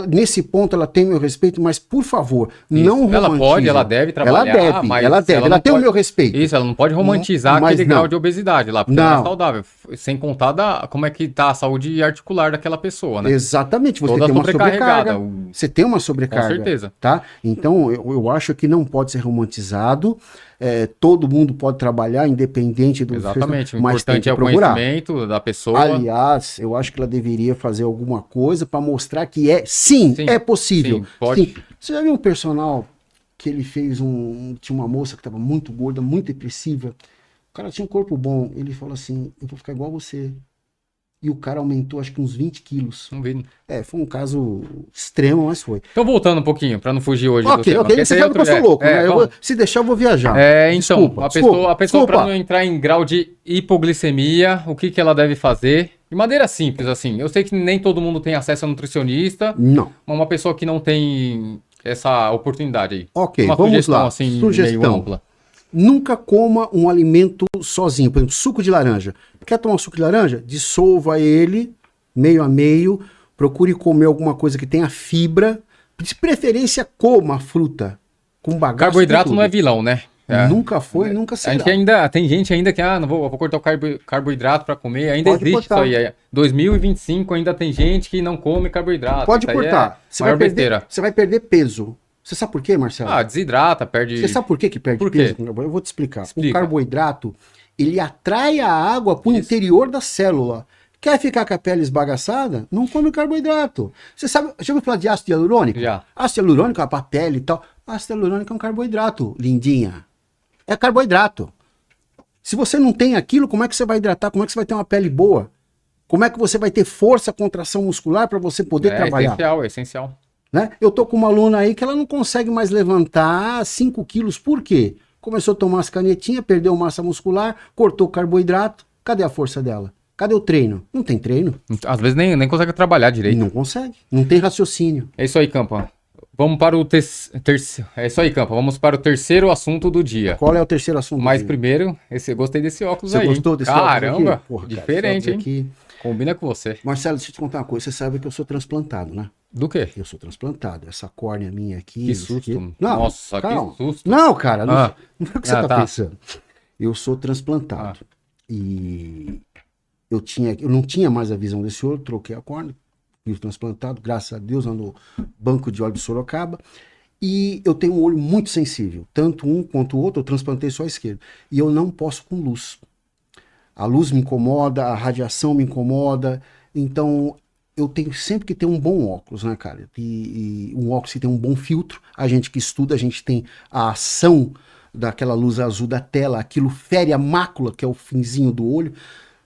Nesse ponto ela tem meu respeito, mas por favor, não romantize. Ela pode, ela deve trabalhar, mas ela tem o meu respeito. Isso, ela não pode romantizar aquele grau de obesidade lá, porque não é saudável. Sem contar como é que tá a saúde articular daquela pessoa, né? Exatamente, você Toda tem uma sobrecarregada. sobrecarga. Você tem uma sobrecarga. Com certeza. Tá? Então, eu acho que não pode ser romantizado. Todo mundo pode trabalhar, independente do... Exatamente, o mas importante é o procurar. conhecimento da pessoa. Aliás, eu acho que ela deveria fazer alguma coisa para mostrar que sim, é possível. Sim, pode. Sim. Você já viu um personal que ele fez tinha uma moça que estava muito gorda, muito depressiva. O cara tinha um corpo bom. Ele falou assim, eu vou ficar igual a você. E o cara aumentou acho que uns 20 quilos. Não vi. Foi um caso extremo, mas foi. Então voltando um pouquinho, para não fugir hoje do tema. Ok, você sabe que eu sou louco, né? Se deixar eu vou viajar. Então, a pessoa para não entrar em grau de hipoglicemia, o que ela deve fazer? De maneira simples, assim. Eu sei que nem todo mundo tem acesso a nutricionista. Não. Uma pessoa que não tem essa oportunidade aí. Ok, uma vamos sugestão, lá. Assim, Sugestão. meio ampla. Nunca coma um alimento sozinho. Por exemplo, suco de laranja. Quer tomar um suco de laranja? Dissolva ele meio a meio. Procure comer alguma coisa que tenha fibra. De preferência, coma a fruta com bagaço. Carboidrato não é vilão, né? Nunca foi, nunca será. Tem gente ainda que, vou cortar o carboidrato para comer. Ainda Pode existe cortar. isso aí. 2025 ainda tem gente que não come carboidrato. Pode cortar. Você vai perder peso. Você sabe por quê, Marcelo? Desidrata, perde... Você sabe por que perde peso? Eu vou te explicar. O carboidrato, ele atrai a água para o interior da célula. Quer ficar com a pele esbagaçada? Não come carboidrato. Você sabe, já ouviu falar de ácido hialurônico? Já. Ácido hialurônico é para a pele e tal. Ácido hialurônico é um carboidrato, lindinha. É carboidrato. Se você não tem aquilo, como é que você vai hidratar? Como é que você vai ter uma pele boa? Como é que você vai ter força, contração muscular para você poder trabalhar? É essencial. Né? Eu tô com uma aluna aí que ela não consegue mais levantar 5 quilos. Por quê? Começou a tomar as canetinhas, perdeu massa muscular, cortou carboidrato. Cadê a força dela? Cadê o treino? Não tem treino. Às vezes nem consegue trabalhar direito. Não consegue. Não tem raciocínio. É isso aí, Campa. Vamos para o É isso aí, Campa. Vamos para o terceiro assunto do dia. Qual é o terceiro assunto? Mas primeiro, gostei desse óculos aí. Você gostou desse óculos aqui? Caramba, Porra, diferente, cara, hein? aqui. Combina com você. Marcelo, deixa eu te contar uma coisa. Você sabe que eu sou transplantado, né? Do quê? Eu sou transplantado. Essa córnea minha aqui... Que susto. Aqui... Não, nossa, calma. que susto. Não, cara. Não é o que você tá pensando. Eu sou transplantado. E... Eu não tinha mais a visão desse olho, troquei a córnea, fui transplantado, graças a Deus, no banco de olhos de Sorocaba. E eu tenho um olho muito sensível, tanto um quanto o outro, eu transplantei só a esquerda. E eu não posso com luz. A luz me incomoda, a radiação me incomoda, então eu tenho sempre que ter um bom óculos, né, cara? E um óculos que tem um bom filtro, a gente que estuda, a gente tem a ação daquela luz azul da tela, aquilo fere a mácula, que é o finzinho do olho.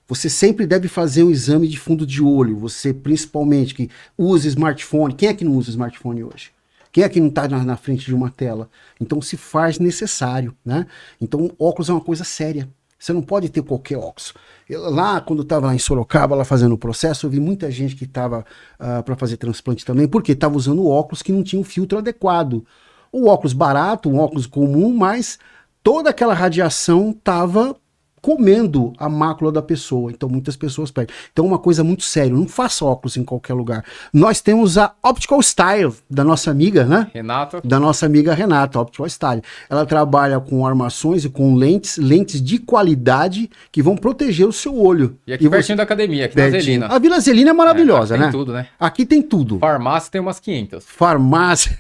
Você sempre deve fazer um exame de fundo de olho, você principalmente que usa smartphone. Quem é que não usa smartphone hoje? Quem é que não está na frente de uma tela? Então se faz necessário, né? Então óculos é uma coisa séria. Você não pode ter qualquer óculos. Lá, quando eu estava lá em Sorocaba, lá fazendo o processo, eu vi muita gente que estava para fazer transplante também, porque estava usando óculos que não tinham filtro adequado. O óculos barato, um óculos comum, mas toda aquela radiação estava comendo a mácula da pessoa, então muitas pessoas perdem. Então uma coisa muito séria, não faça óculos em qualquer lugar. Nós temos a Optical Style, da nossa amiga, né? Renata. Da nossa amiga Renata, Optical Style. Ela trabalha com armações e com lentes de qualidade que vão proteger o seu olho. E aqui pertinho da academia, aqui na Zelina. A Vila Zelina é maravilhosa, né? Tem tudo, né? Aqui tem tudo. Farmácia tem umas 500. Farmácia.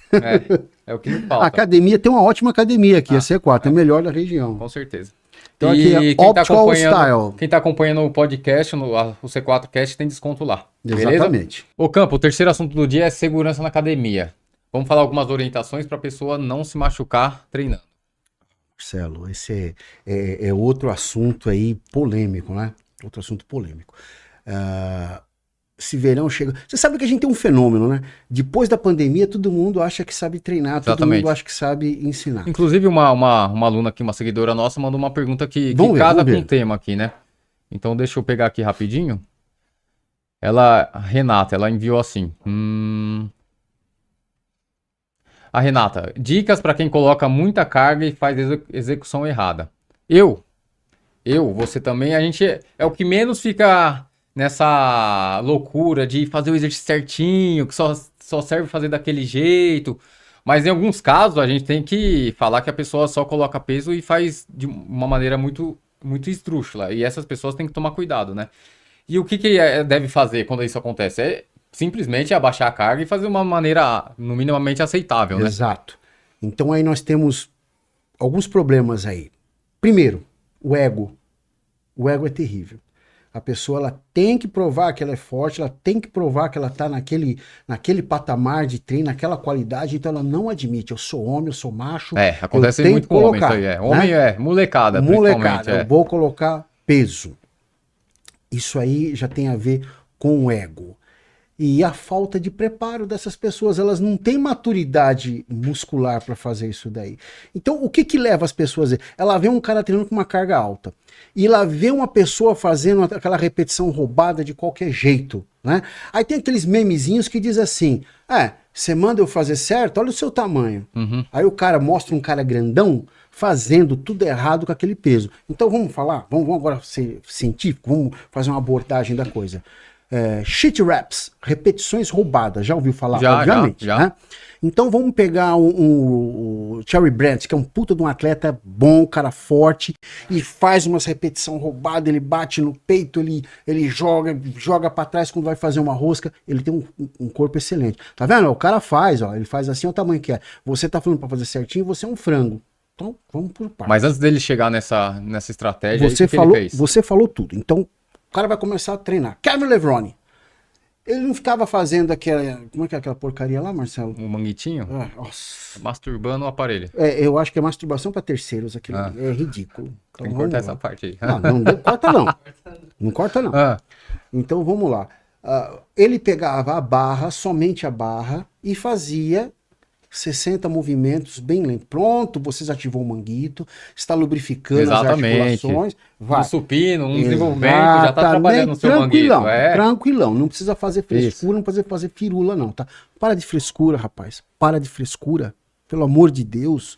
É o que me falta. A academia tem uma ótima academia aqui, a C4, é a melhor da região. Com certeza. Então aqui é Optical Style. Quem tá acompanhando o podcast, o C4Cast, tem desconto lá. Exatamente. Beleza? Ô Campo, o terceiro assunto do dia é segurança na academia. Vamos falar algumas orientações para a pessoa não se machucar treinando. Marcelo, esse é outro assunto aí polêmico, né? Outro assunto polêmico. Esse verão chega... Você sabe que a gente tem um fenômeno, né? Depois da pandemia, todo mundo acha que sabe treinar, todo mundo acha que sabe ensinar. Inclusive, uma aluna aqui, uma seguidora nossa, mandou uma pergunta que casa com o tema aqui, né? Então, deixa eu pegar aqui rapidinho. A Renata, ela enviou assim. A Renata, dicas para quem coloca muita carga e faz execução errada. Você também, a gente é o que menos fica nessa loucura de fazer o exercício certinho, que só serve fazer daquele jeito. Mas em alguns casos a gente tem que falar que a pessoa só coloca peso e faz de uma maneira muito, muito esdrúxula. E essas pessoas têm que tomar cuidado, né? E o que deve fazer quando isso acontece? É simplesmente abaixar a carga e fazer de uma maneira no minimamente aceitável, né? Exato. Então aí nós temos alguns problemas aí. Primeiro, o ego. O ego é terrível. A pessoa ela tem que provar que ela é forte, ela tem que provar que ela está naquele patamar de treino, naquela qualidade, então ela não admite. Eu sou homem, eu sou macho. Acontece muito com homem isso aí. Homem molecada, principalmente. Eu vou colocar peso. Isso aí já tem a ver com o ego. E a falta de preparo dessas pessoas, elas não têm maturidade muscular para fazer isso daí. Então, o que leva as pessoas a... Ela vê um cara treinando com uma carga alta, e ela vê uma pessoa fazendo aquela repetição roubada de qualquer jeito, né? Aí tem aqueles memezinhos que diz assim, você manda eu fazer certo? Olha o seu tamanho. Uhum. Aí o cara mostra um cara grandão fazendo tudo errado com aquele peso. Então, vamos falar? Vamos agora ser científico? Vamos fazer uma abordagem da coisa. Shit reps, repetições roubadas, já ouviu falar? Obviamente, já. Né? Então vamos pegar o Cherry Brandt, que é um puta de um atleta bom, cara forte, e faz umas repetições roubadas, ele bate no peito, ele joga pra trás quando vai fazer uma rosca, ele tem um corpo excelente. Tá vendo? O cara faz, ó, ele faz assim, olha o tamanho que é. Você tá falando pra fazer certinho, você é um frango. Então vamos por partes. Mas antes dele chegar nessa estratégia, você falou tudo. Então o cara vai começar a treinar. Kevin Levrone. Ele não ficava fazendo aquela... Como é que é aquela porcaria lá, Marcelo? Um manguitinho? Nossa. Masturbando o aparelho. Eu acho que é masturbação para terceiros aquilo. É ridículo. Então, tem que cortar essa parte aí. Não corta não. Não corta não. Então vamos lá. Ele pegava a barra, somente a barra, e fazia 60 movimentos bem lentos. Pronto, você ativou o manguito, está lubrificando as articulações. Vai. Um supino, um desenvolvimento, já está trabalhando no seu manguito. Tranquilão, não precisa fazer frescura, não precisa fazer firula não, tá? Para de frescura, rapaz. Para de frescura. Pelo amor de Deus.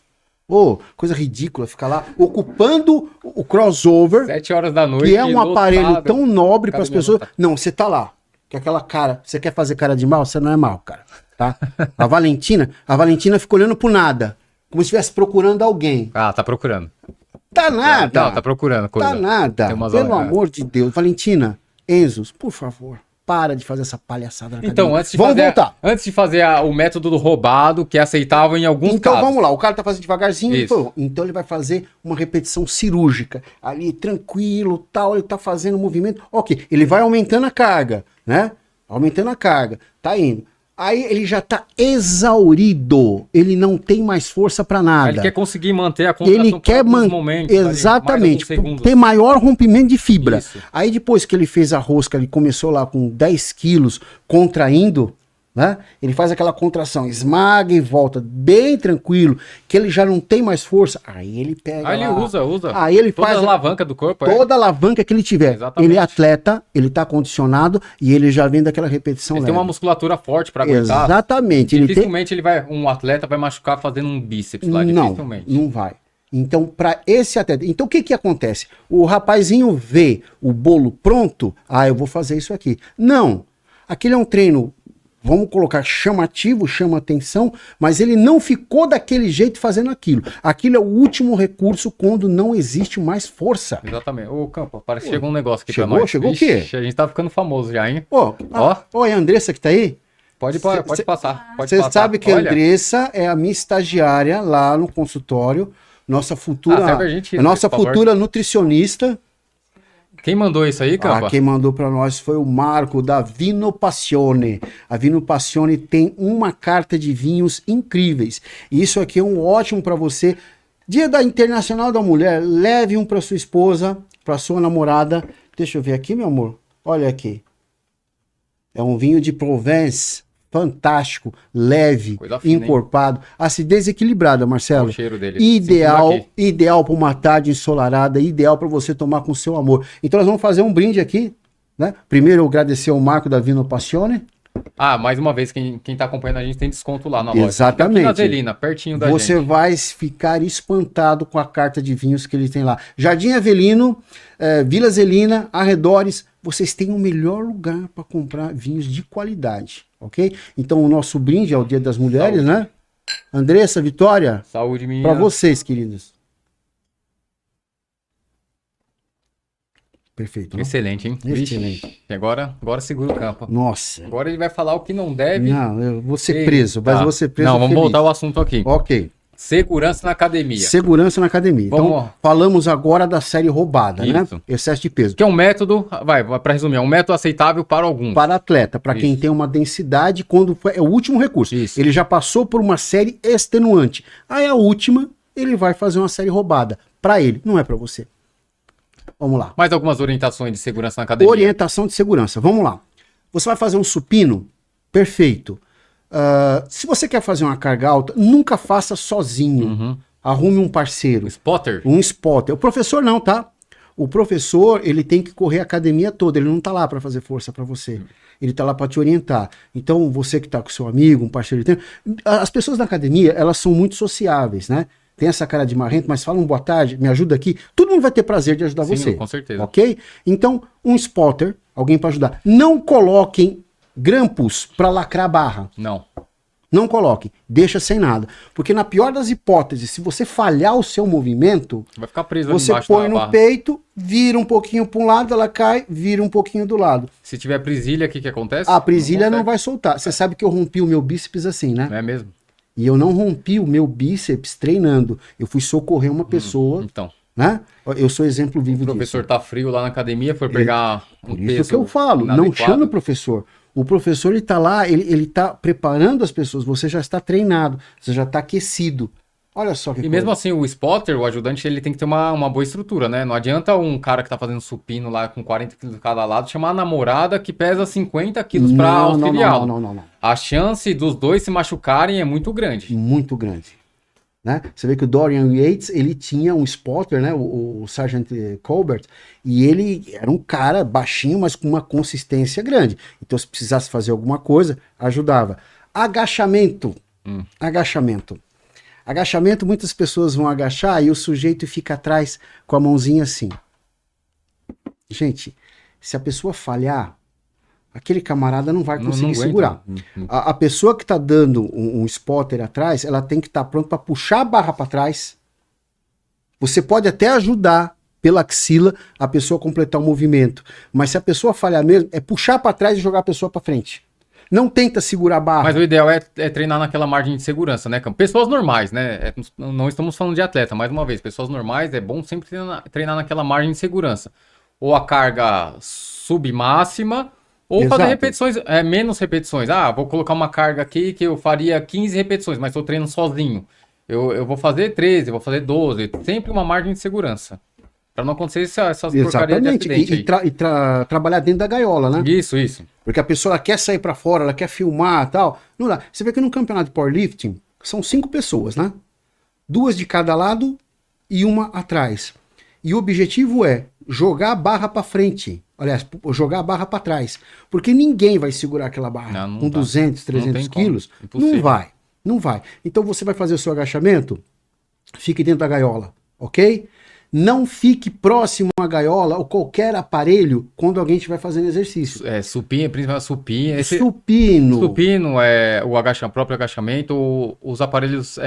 Coisa ridícula, ficar lá ocupando o crossover. 7 horas da noite. Que é um aparelho tão nobre para as pessoas. Não, você tá lá. Que aquela cara, você quer fazer cara de mal? Você não é mal, cara. Tá? A Valentina ficou olhando pro nada. Como se estivesse procurando alguém. Tá procurando. Tá nada. Não, tá procurando coisa. Tá nada. Pelo amor de Deus. Valentina, Enzos, por favor, para de fazer essa palhaçada na Então, academia. antes de fazer o método do roubado, que é aceitável em alguns casos. Então vamos lá, o cara tá fazendo devagarzinho, então ele vai fazer uma repetição cirúrgica. Ali, tranquilo, tal, ele tá fazendo o movimento. Ok, ele vai aumentando a carga, né? Aumentando a carga, tá indo. Aí ele já tá exaurido, ele não tem mais força para nada. Ele quer conseguir manter a contração ele quer momentos. Exatamente, ter maior rompimento de fibra. Isso. Aí depois que ele fez a rosca, ele começou lá com 10 quilos contraindo, né? Ele faz aquela contração, esmaga e volta bem tranquilo, que ele já não tem mais força. Aí ele pega. Aí ele usa. Aí ele toda faz a alavanca do corpo. Toda a alavanca que ele tiver. Exatamente. Ele é atleta, ele tá condicionado e ele já vem daquela repetição. Ele tem uma musculatura forte para aguentar. Exatamente. Dificilmente um atleta vai machucar fazendo um bíceps lá. Dificilmente. Não vai. Então, para esse atleta. Então, o que acontece? O rapazinho vê o bolo pronto. Eu vou fazer isso aqui. Não. Aquele é um treino. Vamos colocar chamativo, chama atenção, mas ele não ficou daquele jeito fazendo aquilo. Aquilo é o último recurso quando não existe mais força. Exatamente. Ô, Campo, parece que chegou um negócio aqui pra nós. Chegou o quê? A gente tá ficando famoso já, hein? É a Andressa que tá aí? Pode passar. Você sabe que a Andressa é a minha estagiária lá no consultório, nossa futura, futura nutricionista. Quem mandou isso aí, Campa? Quem mandou para nós foi o Marco da Vino Passione. A Vino Passione tem uma carta de vinhos incríveis. E isso aqui é um ótimo para você. Dia da Internacional da Mulher, leve um para sua esposa, para sua namorada. Deixa eu ver aqui, meu amor. Olha aqui. É um vinho de Provence, fantástico, leve, encorpado, acidez equilibrada, Marcelo. O cheiro dele. Ideal para uma tarde ensolarada, ideal para você tomar com seu amor. Então nós vamos fazer um brinde aqui, né? Primeiro eu agradecer ao Marco da Vino Passione. Ah, mais uma vez, quem tá acompanhando a gente tem desconto lá na loja. Exatamente. Aqui na Zelina, pertinho da Você gente. vai ficar espantado com a carta de vinhos que ele tem lá. Jardim Avelino, Vila Zelina, arredores, vocês têm o melhor lugar para comprar vinhos de qualidade, ok? Então o nosso brinde é o Dia das Mulheres, Saúde. né? Andressa, Vitória, Saúde, minha. para vocês, queridos. Perfeito, não? Excelente, hein? Excelente. Vixe, agora segura o campo. Nossa. Agora ele vai falar o que não deve. Não, eu vou ser Eita. preso, mas eu vou ser preso Não, vamos feliz. voltar ao assunto aqui. Ok. Segurança na academia. Segurança na academia. Então, Vamos. falamos agora da série roubada, né? Isso. Excesso de peso. Que é um método, para resumir, é um método aceitável para alguns. Para atleta, para quem Isso. tem uma densidade, é o último recurso. Isso. Ele já passou por uma série extenuante. Aí a última, ele vai fazer uma série roubada. Para ele, não é para você. Vamos lá. Mais algumas orientações de segurança na academia. Orientação de segurança. Vamos lá. Você vai fazer um supino? Perfeito. Se você quer fazer uma carga alta, nunca faça sozinho. Uhum. Arrume um parceiro. Spotter? Um spotter. O professor não, tá? O professor, ele tem que correr a academia toda. Ele não tá lá para fazer força para você. Ele tá lá para te orientar. Então, você que tá com seu amigo, um parceiro de treino, as pessoas na academia, elas são muito sociáveis, né? Tem essa cara de marrento, mas fala um boa tarde, me ajuda aqui. Todo mundo vai ter prazer de ajudar Sim, você. com certeza. Ok? Então, um spotter, alguém para ajudar. Não coloquem grampos para lacrar a barra. Não. Não coloquem. Deixa sem nada. Porque na pior das hipóteses, se você falhar o seu movimento, Vai ficar preso ali você embaixo põe da no barra. peito, vira um pouquinho para um lado, ela cai, vira um pouquinho do lado. Se tiver presilha, o que acontece? A presilha não consegue. vai soltar. Você sabe que eu rompi o meu bíceps assim, né? Não é mesmo? E eu não rompi o meu bíceps treinando. Eu fui socorrer uma pessoa, Então, né? Eu sou exemplo vivo o disso. professor tá frio lá na academia, foi pegar um Por peso isso que eu falo, não inadequado. chame o professor. O professor, ele tá lá, ele tá preparando as pessoas. Você já está treinado, você já está aquecido. Olha só que E mesmo assim, o spotter, o ajudante, ele tem que ter uma boa estrutura, né? Não adianta um cara que tá fazendo supino lá com 40 quilos de cada lado chamar a namorada que pesa 50 quilos pra auxiliá-lo. Não. A chance dos dois se machucarem é muito grande. Muito grande. Né? Você vê que o Dorian Yates, ele tinha um spotter, né? O Sargent Colbert, e ele era um cara baixinho, mas com uma consistência grande. Então, se precisasse fazer alguma coisa, ajudava. Agachamento. Agachamento. Agachamento, muitas pessoas vão agachar e o sujeito fica atrás com a mãozinha assim. Gente, se a pessoa falhar, aquele camarada não vai conseguir aguenta. segurar. A pessoa que está dando um spotter atrás, ela tem que estar pronta para puxar a barra para trás. Você pode até ajudar pela axila a pessoa a completar o movimento, mas se a pessoa falhar mesmo, é puxar para trás e jogar a pessoa para frente. Não tenta segurar a barra. Mas o ideal é treinar naquela margem de segurança, né, Cam? Pessoas normais, né? Não estamos falando de atleta, mais uma vez. Pessoas normais, é bom sempre treinar naquela margem de segurança. Ou a carga submáxima, ou Exato. fazer repetições, menos repetições. Ah, vou colocar uma carga aqui que eu faria 15 repetições, mas estou treinando sozinho. Eu vou fazer 13, vou fazer 12. Sempre uma margem de segurança. Para não acontecer essas porcarias de Exatamente. acidente aí. Trabalhar dentro da gaiola, né? Isso. Porque a pessoa ela quer sair pra fora, ela quer filmar e tal. Não dá. Você vê que no campeonato de powerlifting são 5 pessoas, né? 2 de cada lado e uma atrás. E o objetivo é jogar a barra pra frente. Aliás, jogar a barra pra trás. Porque ninguém vai segurar aquela barra Não com dá. 200, Não 300 tem como. quilos. Impossível. Não vai. Então você vai fazer o seu agachamento, fique dentro da gaiola, ok? Não fique próximo à gaiola ou qualquer aparelho quando alguém estiver fazendo exercício. Supino, principalmente supino. Supino. Supino é o próprio agachamento, ou os aparelhos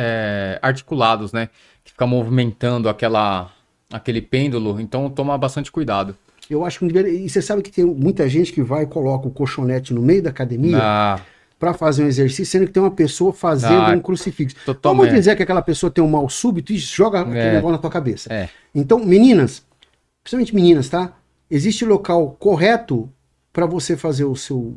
articulados, né? Que fica movimentando aquele pêndulo. Então toma bastante cuidado. Eu acho que não deveria... E você sabe que tem muita gente que vai e coloca o colchonete no meio da academia para fazer um exercício, sendo que tem uma pessoa fazendo um crucifixo. Totalmente. Vamos dizer que aquela pessoa tem um mal súbito e joga aquele negócio na tua cabeça. É. Então, meninas, principalmente meninas, tá? Existe local correto para você fazer o seu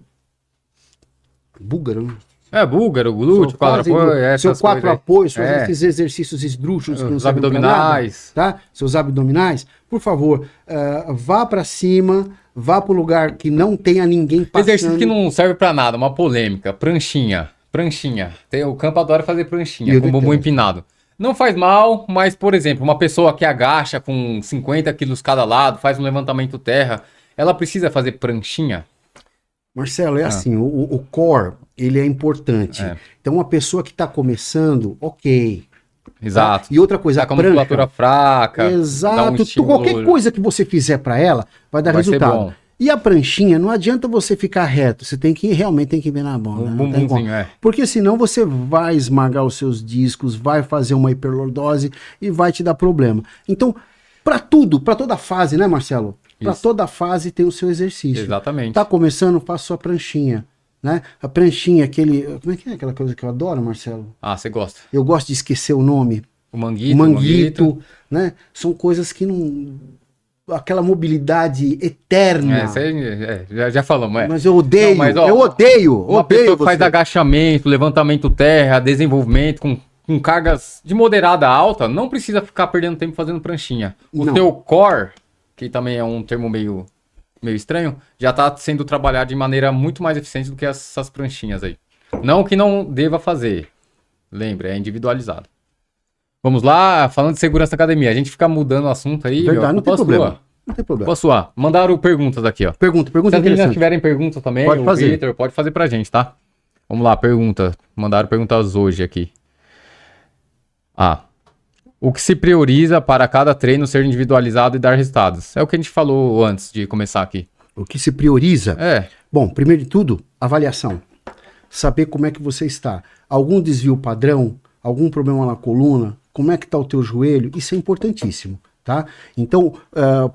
búlgaro, né? Búlgaro, glúteo, quatro apoios, seu quatro apoios, fazer É. esses exercícios esdrúxulos que não Os servem pra abdominais. nada, tá? Seus abdominais, por favor, vá para cima, vá para o lugar que não tenha ninguém passando. Exercício que não serve pra nada, uma polêmica. Pranchinha. O campo adora fazer pranchinha, Eu com o bumbum detesto. empinado. Não faz mal, mas, por exemplo, uma pessoa que agacha com 50 quilos cada lado, faz um levantamento terra, ela precisa fazer pranchinha? Marcelo, é assim, o core, ele é importante. É. Então, uma pessoa que está começando, ok. Exato. E outra coisa, Tá com a musculatura fraca. Exato. dá um estímulo- Qualquer coisa que você fizer para ela vai dar Vai ser resultado. bom. E a pranchinha, não adianta você ficar reto. Você realmente tem que ver na mão. Um Né? Não tem como. bumbumzinho, é. Porque senão você vai esmagar os seus discos, vai fazer uma hiperlordose e vai te dar problema. Então, para tudo, para toda fase, né, Marcelo? Para Isso. toda fase tem o seu exercício. Exatamente. Tá começando, faça sua pranchinha. Né? A pranchinha, como é que é aquela coisa que eu adoro, Marcelo? Ah, você gosta. Eu gosto de esquecer o nome. O manguito. O manguito, né? São coisas que não. Aquela mobilidade eterna. Já falamos, é. Mas eu odeio, Não, mas, ó, eu odeio. Uma odeio pessoa que faz você. agachamento, levantamento terra, desenvolvimento com cargas de moderada a alta, não precisa ficar perdendo tempo fazendo pranchinha. O Não. teu core, que também é um termo meio estranho, já está sendo trabalhado de maneira muito mais eficiente do que essas pranchinhas aí. Não que não deva fazer. Lembre, é individualizado. Vamos lá, falando de segurança na academia. A gente fica mudando o assunto aí. Verdade, não tem Posso problema. suar? Não tem problema. Posso suar? Mandaram perguntas aqui, ó. Pergunta Se as meninas interessante. tiverem perguntas também, Pode o fazer. Victor pode fazer pra gente, tá? Vamos lá, pergunta. Mandaram perguntas hoje aqui. O que se prioriza para cada treino ser individualizado e dar resultados? É o que a gente falou antes de começar aqui. O que se prioriza? É, Bom, primeiro de tudo, avaliação. Saber como é que você está. Algum desvio padrão? Algum problema na coluna? Como é que está o teu joelho? Isso é importantíssimo, tá? Então,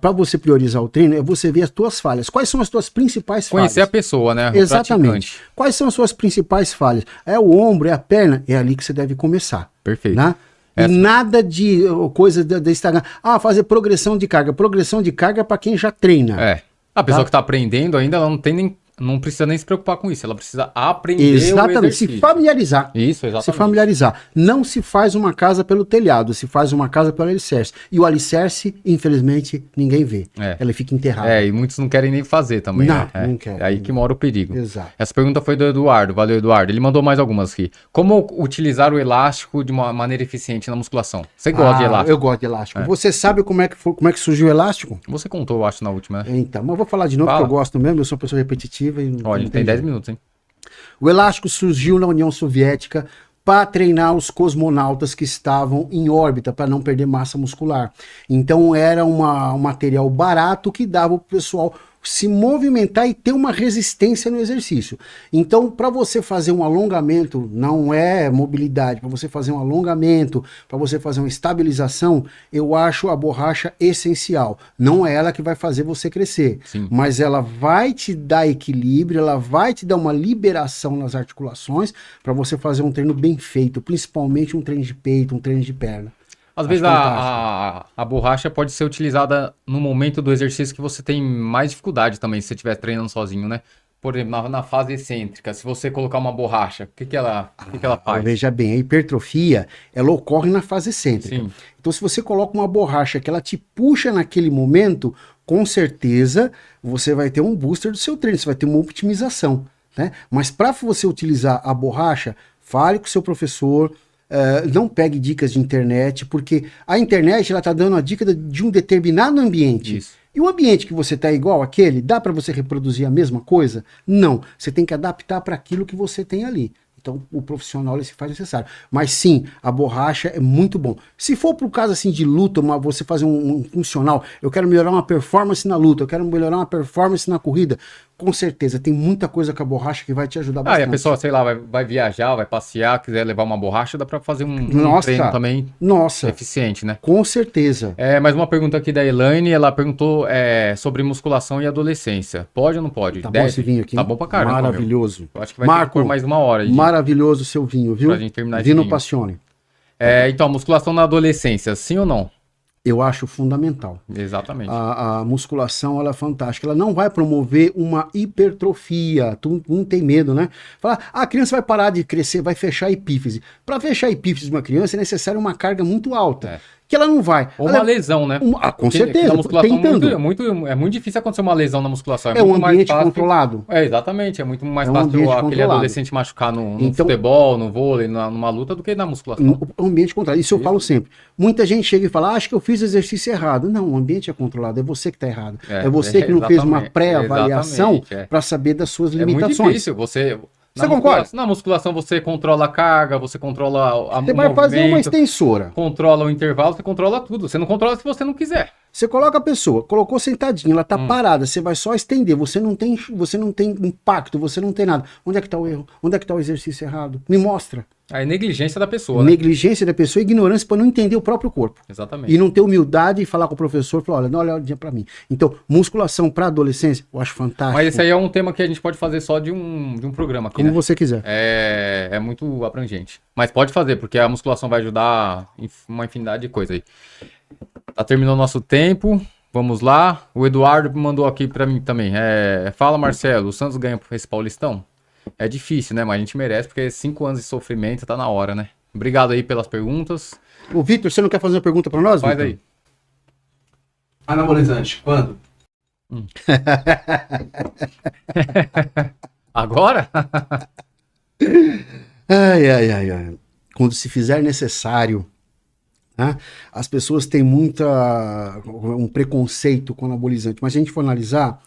para você priorizar o treino, é você ver as tuas falhas. Quais são as tuas principais conhecer a falhas? pessoa, né? O Exatamente. praticante. Quais são as suas principais falhas? É o ombro, é a perna? É ali que você deve começar. Perfeito. Né? E Essa- nada de coisa da Instagram. Fazer progressão de carga. Progressão de carga é para quem já treina. É. A pessoa Tá. que tá aprendendo ainda, ela não precisa nem se preocupar com isso. Ela precisa aprender o Exatamente. Se exercício. familiarizar. Isso, exatamente. Se familiarizar. Não se faz uma casa pelo telhado, se faz uma casa pelo alicerce. E o alicerce, infelizmente, ninguém vê. É. Ela fica enterrada. É, e muitos não querem nem fazer também, Não, né? não querem. É aí que mora o perigo. Exato. Essa pergunta foi do Eduardo. Valeu, Eduardo. Ele mandou mais algumas aqui. Como utilizar o elástico de uma maneira eficiente na musculação? Você gosta de elástico? Eu gosto de elástico. Você sabe como é que surgiu o elástico? Você contou, eu acho, na última, né? Então, mas eu vou falar de novo, Fala. porque eu gosto mesmo, eu sou uma pessoa repetitiva. E Ó, a gente tem 10 minutos, hein? O elástico surgiu na União Soviética para treinar os cosmonautas que estavam em órbita, para não perder massa muscular. Então era um material barato que dava para o pessoal se movimentar e ter uma resistência no exercício. Então, para você fazer um alongamento, não é mobilidade, para você fazer um alongamento, para você fazer uma estabilização, eu acho a borracha essencial. Não é ela que vai fazer você crescer, Sim. mas ela vai te dar equilíbrio, ela vai te dar uma liberação nas articulações para você fazer um treino bem feito, principalmente um treino de peito, um treino de perna. Às Acho vezes fantástico. a borracha pode ser utilizada no momento do exercício que você tem mais dificuldade também, se você estiver treinando sozinho, né? Por exemplo, na fase excêntrica, se você colocar uma borracha, o que ela faz? Veja bem, a hipertrofia, ela ocorre na fase excêntrica. Sim. Então, se você coloca uma borracha que ela te puxa naquele momento, com certeza você vai ter um booster do seu treino, você vai ter uma optimização, né? Mas para você utilizar a borracha, fale com o seu professor, não pegue dicas de internet, porque a internet ela está dando a dica de um determinado ambiente. Isso. E o ambiente que você está igual àquele, dá para você reproduzir a mesma coisa? Não. Você tem que adaptar para aquilo que você tem ali. Então, o profissional ele se faz necessário. Mas sim, a borracha é muito bom. Se for para o caso assim de luta, você fazer um funcional, eu quero melhorar uma performance na luta, eu quero melhorar uma performance na corrida, com certeza, tem muita coisa com a borracha que vai te ajudar E bastante. a pessoa, sei lá, vai viajar, vai passear, quiser levar uma borracha, dá pra fazer um Nossa. treino também Nossa, eficiente, né? com certeza. Mais uma pergunta aqui da Elaine, ela perguntou sobre musculação e adolescência. Pode ou não pode? Tá bom esse vinho aqui? Tá bom pra caramba, meu. Maravilhoso. Eu acho que vai ter que pôr mais 1 hora aí. Maravilhoso o seu vinho, viu? Pra gente terminar esse Vino vinho. Passione. Então, musculação na adolescência, sim ou não? Eu acho fundamental. Exatamente. A musculação ela é fantástica. Ela não vai promover uma hipertrofia. Tu não tem medo, né? Falar, a criança vai parar de crescer, vai fechar a epífise. Para fechar a epífise de uma criança é necessário uma carga muito alta. que ela não vai. Ou uma lesão, né? Com certeza, Na musculação tentando. é muito difícil acontecer uma lesão na musculação. É um muito mais ambiente fácil. controlado. Exatamente. É muito mais É um fácil ambiente aquele controlado. adolescente machucar no Então- futebol, no vôlei, numa luta, do que na musculação. O ambiente controlado. Isso eu falo sempre. Muita gente chega e fala, acho que eu fiz o exercício errado. Não, o ambiente é controlado, é você que está errado. É você que não fez uma exatamente, pré-avaliação exatamente, para saber das suas É muito limitações. difícil. Você concorda? Na musculação você controla a carga, você controla Você vai fazer uma extensora. controla o intervalo, você controla tudo. Você não controla se você não quiser. Você coloca a pessoa, colocou sentadinha, ela tá parada, você vai só estender, você não tem impacto, você não tem nada. Onde é que tá o erro? Onde é que tá o exercício errado? Me mostra. Aí negligência da pessoa, né? Negligência da pessoa, ignorância para não entender o próprio corpo. Exatamente. E não ter humildade e falar com o professor, falar, olha, não olha dia para mim. Então, musculação para adolescência, eu acho fantástico. Mas esse aí é um tema que a gente pode fazer só de um programa aqui, Como né? você quiser. É muito abrangente. Mas pode fazer, porque a musculação vai ajudar em uma infinidade de coisas aí. Tá terminando o nosso tempo. Vamos lá. O Eduardo mandou aqui pra mim também. Fala, Marcelo, o Santos ganha esse Paulistão? É difícil, né? Mas a gente merece, porque 5 anos de sofrimento tá na hora, né? Obrigado aí pelas perguntas. Ô, Vitor, você não quer fazer uma pergunta para nós, Faz Vitor? aí. Anabolizante, quando? Agora? Ai. Quando se fizer necessário, né? As pessoas têm um preconceito com anabolizante, mas se a gente for analisar,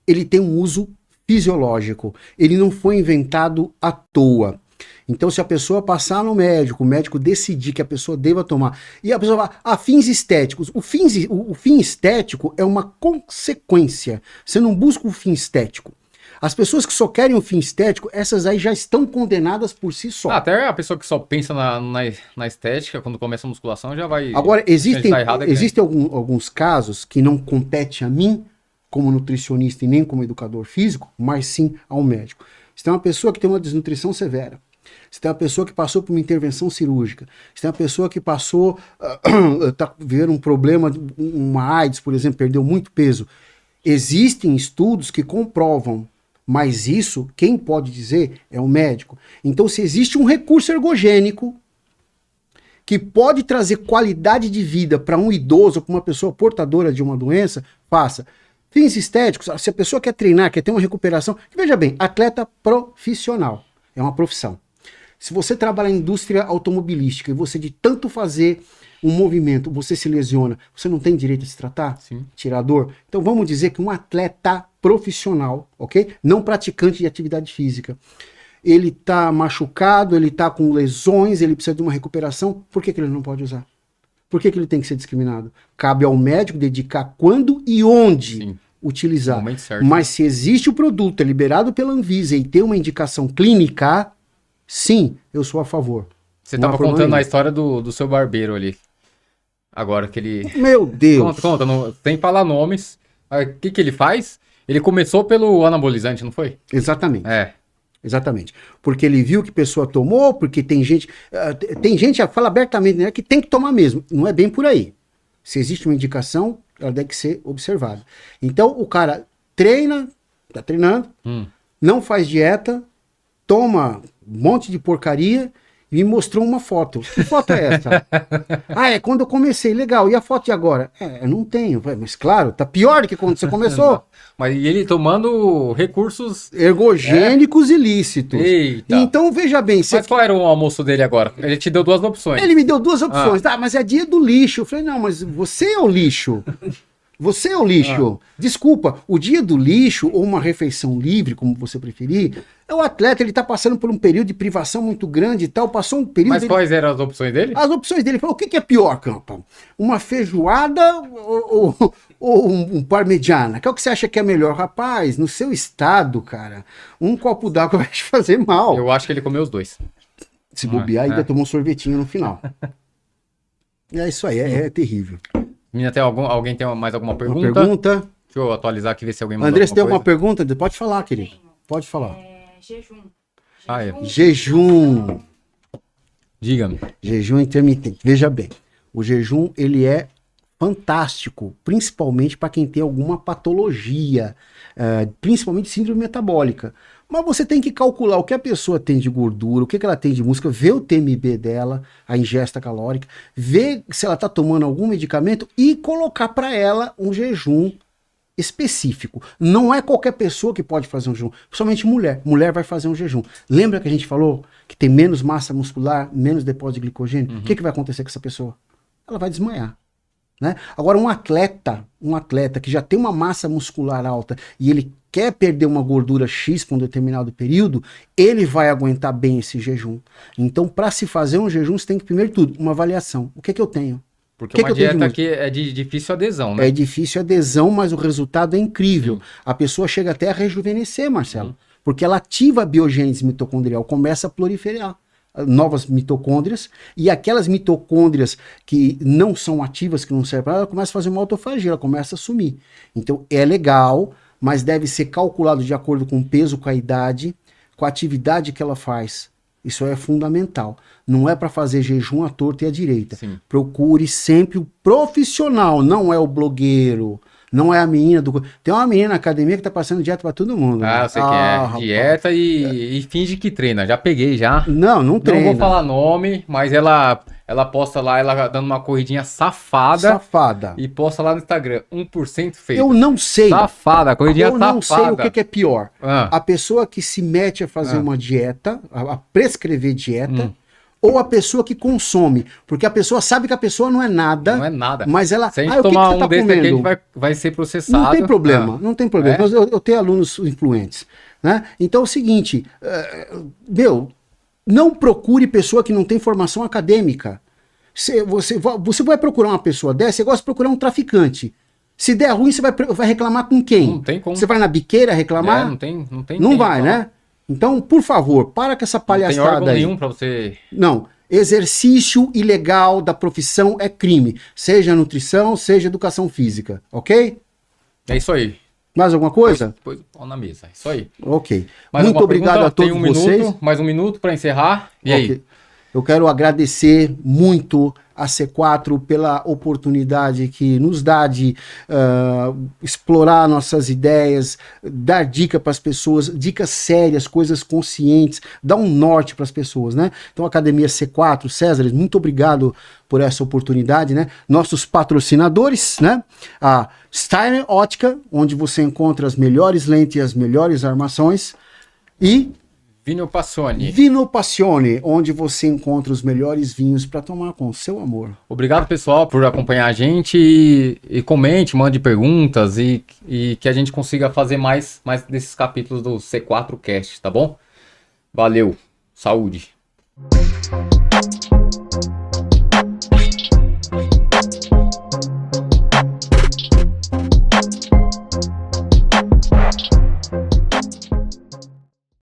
ele tem um uso fisiológico. Ele não foi inventado à toa. Então, se a pessoa passar no médico, o médico decidir que a pessoa deva tomar, e a pessoa vai, fins estéticos. O fim estético é uma consequência. Você não busca o fim estético. As pessoas que só querem o fim estético, essas aí já estão condenadas por si só. Até a pessoa que só pensa na estética, quando começa a musculação, já vai... Agora, existem tá errado, alguns casos que não competem a mim, como nutricionista e nem como educador físico, mas sim ao médico. Se tem uma pessoa que tem uma desnutrição severa, se tem uma pessoa que passou por uma intervenção cirúrgica, se tem uma pessoa que passou, tá vendo um problema, uma AIDS, por exemplo, perdeu muito peso, existem estudos que comprovam, mas isso, quem pode dizer é o médico. Então, se existe um recurso ergogênico que pode trazer qualidade de vida para um idoso, para uma pessoa portadora de uma doença, faça. Fins estéticos, se a pessoa quer treinar, quer ter uma recuperação, veja bem, atleta profissional, é uma profissão. Se você trabalha na indústria automobilística e você de tanto fazer um movimento, você se lesiona, você não tem direito a se tratar? Sim. Tirar dor? Então vamos dizer que um atleta profissional, ok? Não praticante de atividade física, ele tá machucado, ele tá com lesões, ele precisa de uma recuperação, por que ele não pode usar? Por que ele tem que ser discriminado? Cabe ao médico dedicar quando e onde Sim. utilizar. No momento certo. Mas se existe o produto, é liberado pela Anvisa e tem uma indicação clínica, sim, eu sou a favor. Você Não há tava problema contando a nenhum. história do seu barbeiro ali. Agora que ele... Meu Deus. Conta, sem falar nomes. O que ele faz? Ele começou pelo anabolizante, não foi? Exatamente. Exatamente. Porque ele viu que a pessoa tomou, porque tem gente que fala abertamente, né, que tem que tomar mesmo. Não é bem por aí. Se existe uma indicação, ela deve ser observada. Então o cara treina, tá treinando, não faz dieta, toma um monte de porcaria e me mostrou uma foto. Que foto é essa? É quando eu comecei, legal. E a foto de agora? Eu não tenho. Mas claro, tá pior do que quando você começou. Mas e ele tomando recursos... Ergogênicos ilícitos. Eita. Então, veja bem, Mas qual era o almoço dele agora? Ele te deu 2 opções. ele me deu 2 opções. Mas é dia do lixo. Eu falei, não, mas você é o lixo. Você é o lixo. Desculpa, o dia do lixo, ou uma refeição livre, como você preferir, é o atleta, ele tá passando por um período de privação muito grande e tal, passou um período... Mas quais eram as opções dele? As opções dele, falou, o que é pior, Campa? Uma feijoada ou um parmegiana? Qual que você acha que é melhor? Rapaz, no seu estado, cara, um copo d'água vai te fazer mal. Eu acho que ele comeu os 2. Se bobear, ainda tomou um sorvetinho no final. É isso aí, é terrível. Menina, alguém tem mais alguma Uma pergunta? pergunta? Deixa eu atualizar aqui, ver se alguém mandou André, você tem alguma coisa. pergunta? Pode falar, querido. Pode falar. Jejum. Jejum. Diga-me. Jejum intermitente. Veja bem, o jejum, ele é fantástico, principalmente para quem tem alguma patologia, principalmente síndrome metabólica. Mas você tem que calcular o que a pessoa tem de gordura, o que ela tem de músculo, ver o TMB dela, a ingesta calórica, ver se ela está tomando algum medicamento e colocar para ela um jejum específico. Não é qualquer pessoa que pode fazer um jejum, principalmente mulher. Mulher vai fazer um jejum. Lembra que a gente falou que tem menos massa muscular, menos depósito de glicogênio? O que vai acontecer com essa pessoa? Ela vai desmaiar. Né? Agora, um atleta que já tem uma massa muscular alta e ele quer perder uma gordura X por um determinado período, ele vai aguentar bem esse jejum. Então, para se fazer um jejum, você tem que, primeiro de tudo, uma avaliação. O que é que eu tenho? Porque uma dieta aqui é de difícil adesão, né? É difícil adesão, mas o resultado é incrível. Sim. A pessoa chega até a rejuvenescer, Marcelo, porque ela ativa a biogênese mitocondrial, começa a proliferar novas mitocôndrias, e aquelas mitocôndrias que não são ativas, que não servem para ela, começa a fazer uma autofagia, ela começa a sumir. Então é legal, mas deve ser calculado de acordo com o peso, com a idade, com a atividade que ela faz. Isso é fundamental. Não é para fazer jejum à torta e à direita. Sim. Procure sempre o profissional, não é o blogueiro. Não é a menina do... Tem uma menina na academia que tá passando dieta pra todo mundo. Ah, né? Você quer dieta e finge que treina. Já peguei, já. Não treina. Não vou falar nome, mas ela posta lá, ela dando uma corridinha safada. E posta lá no Instagram, 1% feito. Eu não sei. Safada, corridinha safada. Eu não sei o que é pior. A pessoa que se mete a fazer uma dieta, a prescrever dieta... Ou a pessoa que consome, porque a pessoa sabe que a pessoa não é nada. Não é nada. Mas ela... Se a gente tomar um desse aqui, a gente vai ser processado. Não tem problema, não tem problema. Eu tenho alunos influentes, né? Então é o seguinte, não procure pessoa que não tem formação acadêmica. Você vai procurar uma pessoa dessa, você gosta de procurar um traficante. Se der ruim, você vai reclamar com quem? Não tem como. Você vai na biqueira reclamar? Não tem. Não vai, né? Então, por favor, para com essa palhaçada aí. Não tem órgão nenhum pra você... Não. Exercício ilegal da profissão é crime. Seja nutrição, seja educação física. Ok? É isso aí. Mais alguma coisa? Põe o pau na mesa. É isso aí. Ok. Muito obrigado a todos vocês. Mais um minuto para encerrar. E aí? Eu quero agradecer muito a C4 pela oportunidade que nos dá de explorar nossas ideias, dar dica para as pessoas, dicas sérias, coisas conscientes, dar um norte para as pessoas, né? Então, a Academia C4, César, muito obrigado por essa oportunidade, né? Nossos patrocinadores, né? A Steiner Ótica, onde você encontra as melhores lentes e as melhores armações, e Vino Passione, onde você encontra os melhores vinhos para tomar com o seu amor. Obrigado, pessoal, por acompanhar a gente e comente, mande perguntas e que a gente consiga fazer mais desses capítulos do C4 Cast, tá bom? Valeu, saúde.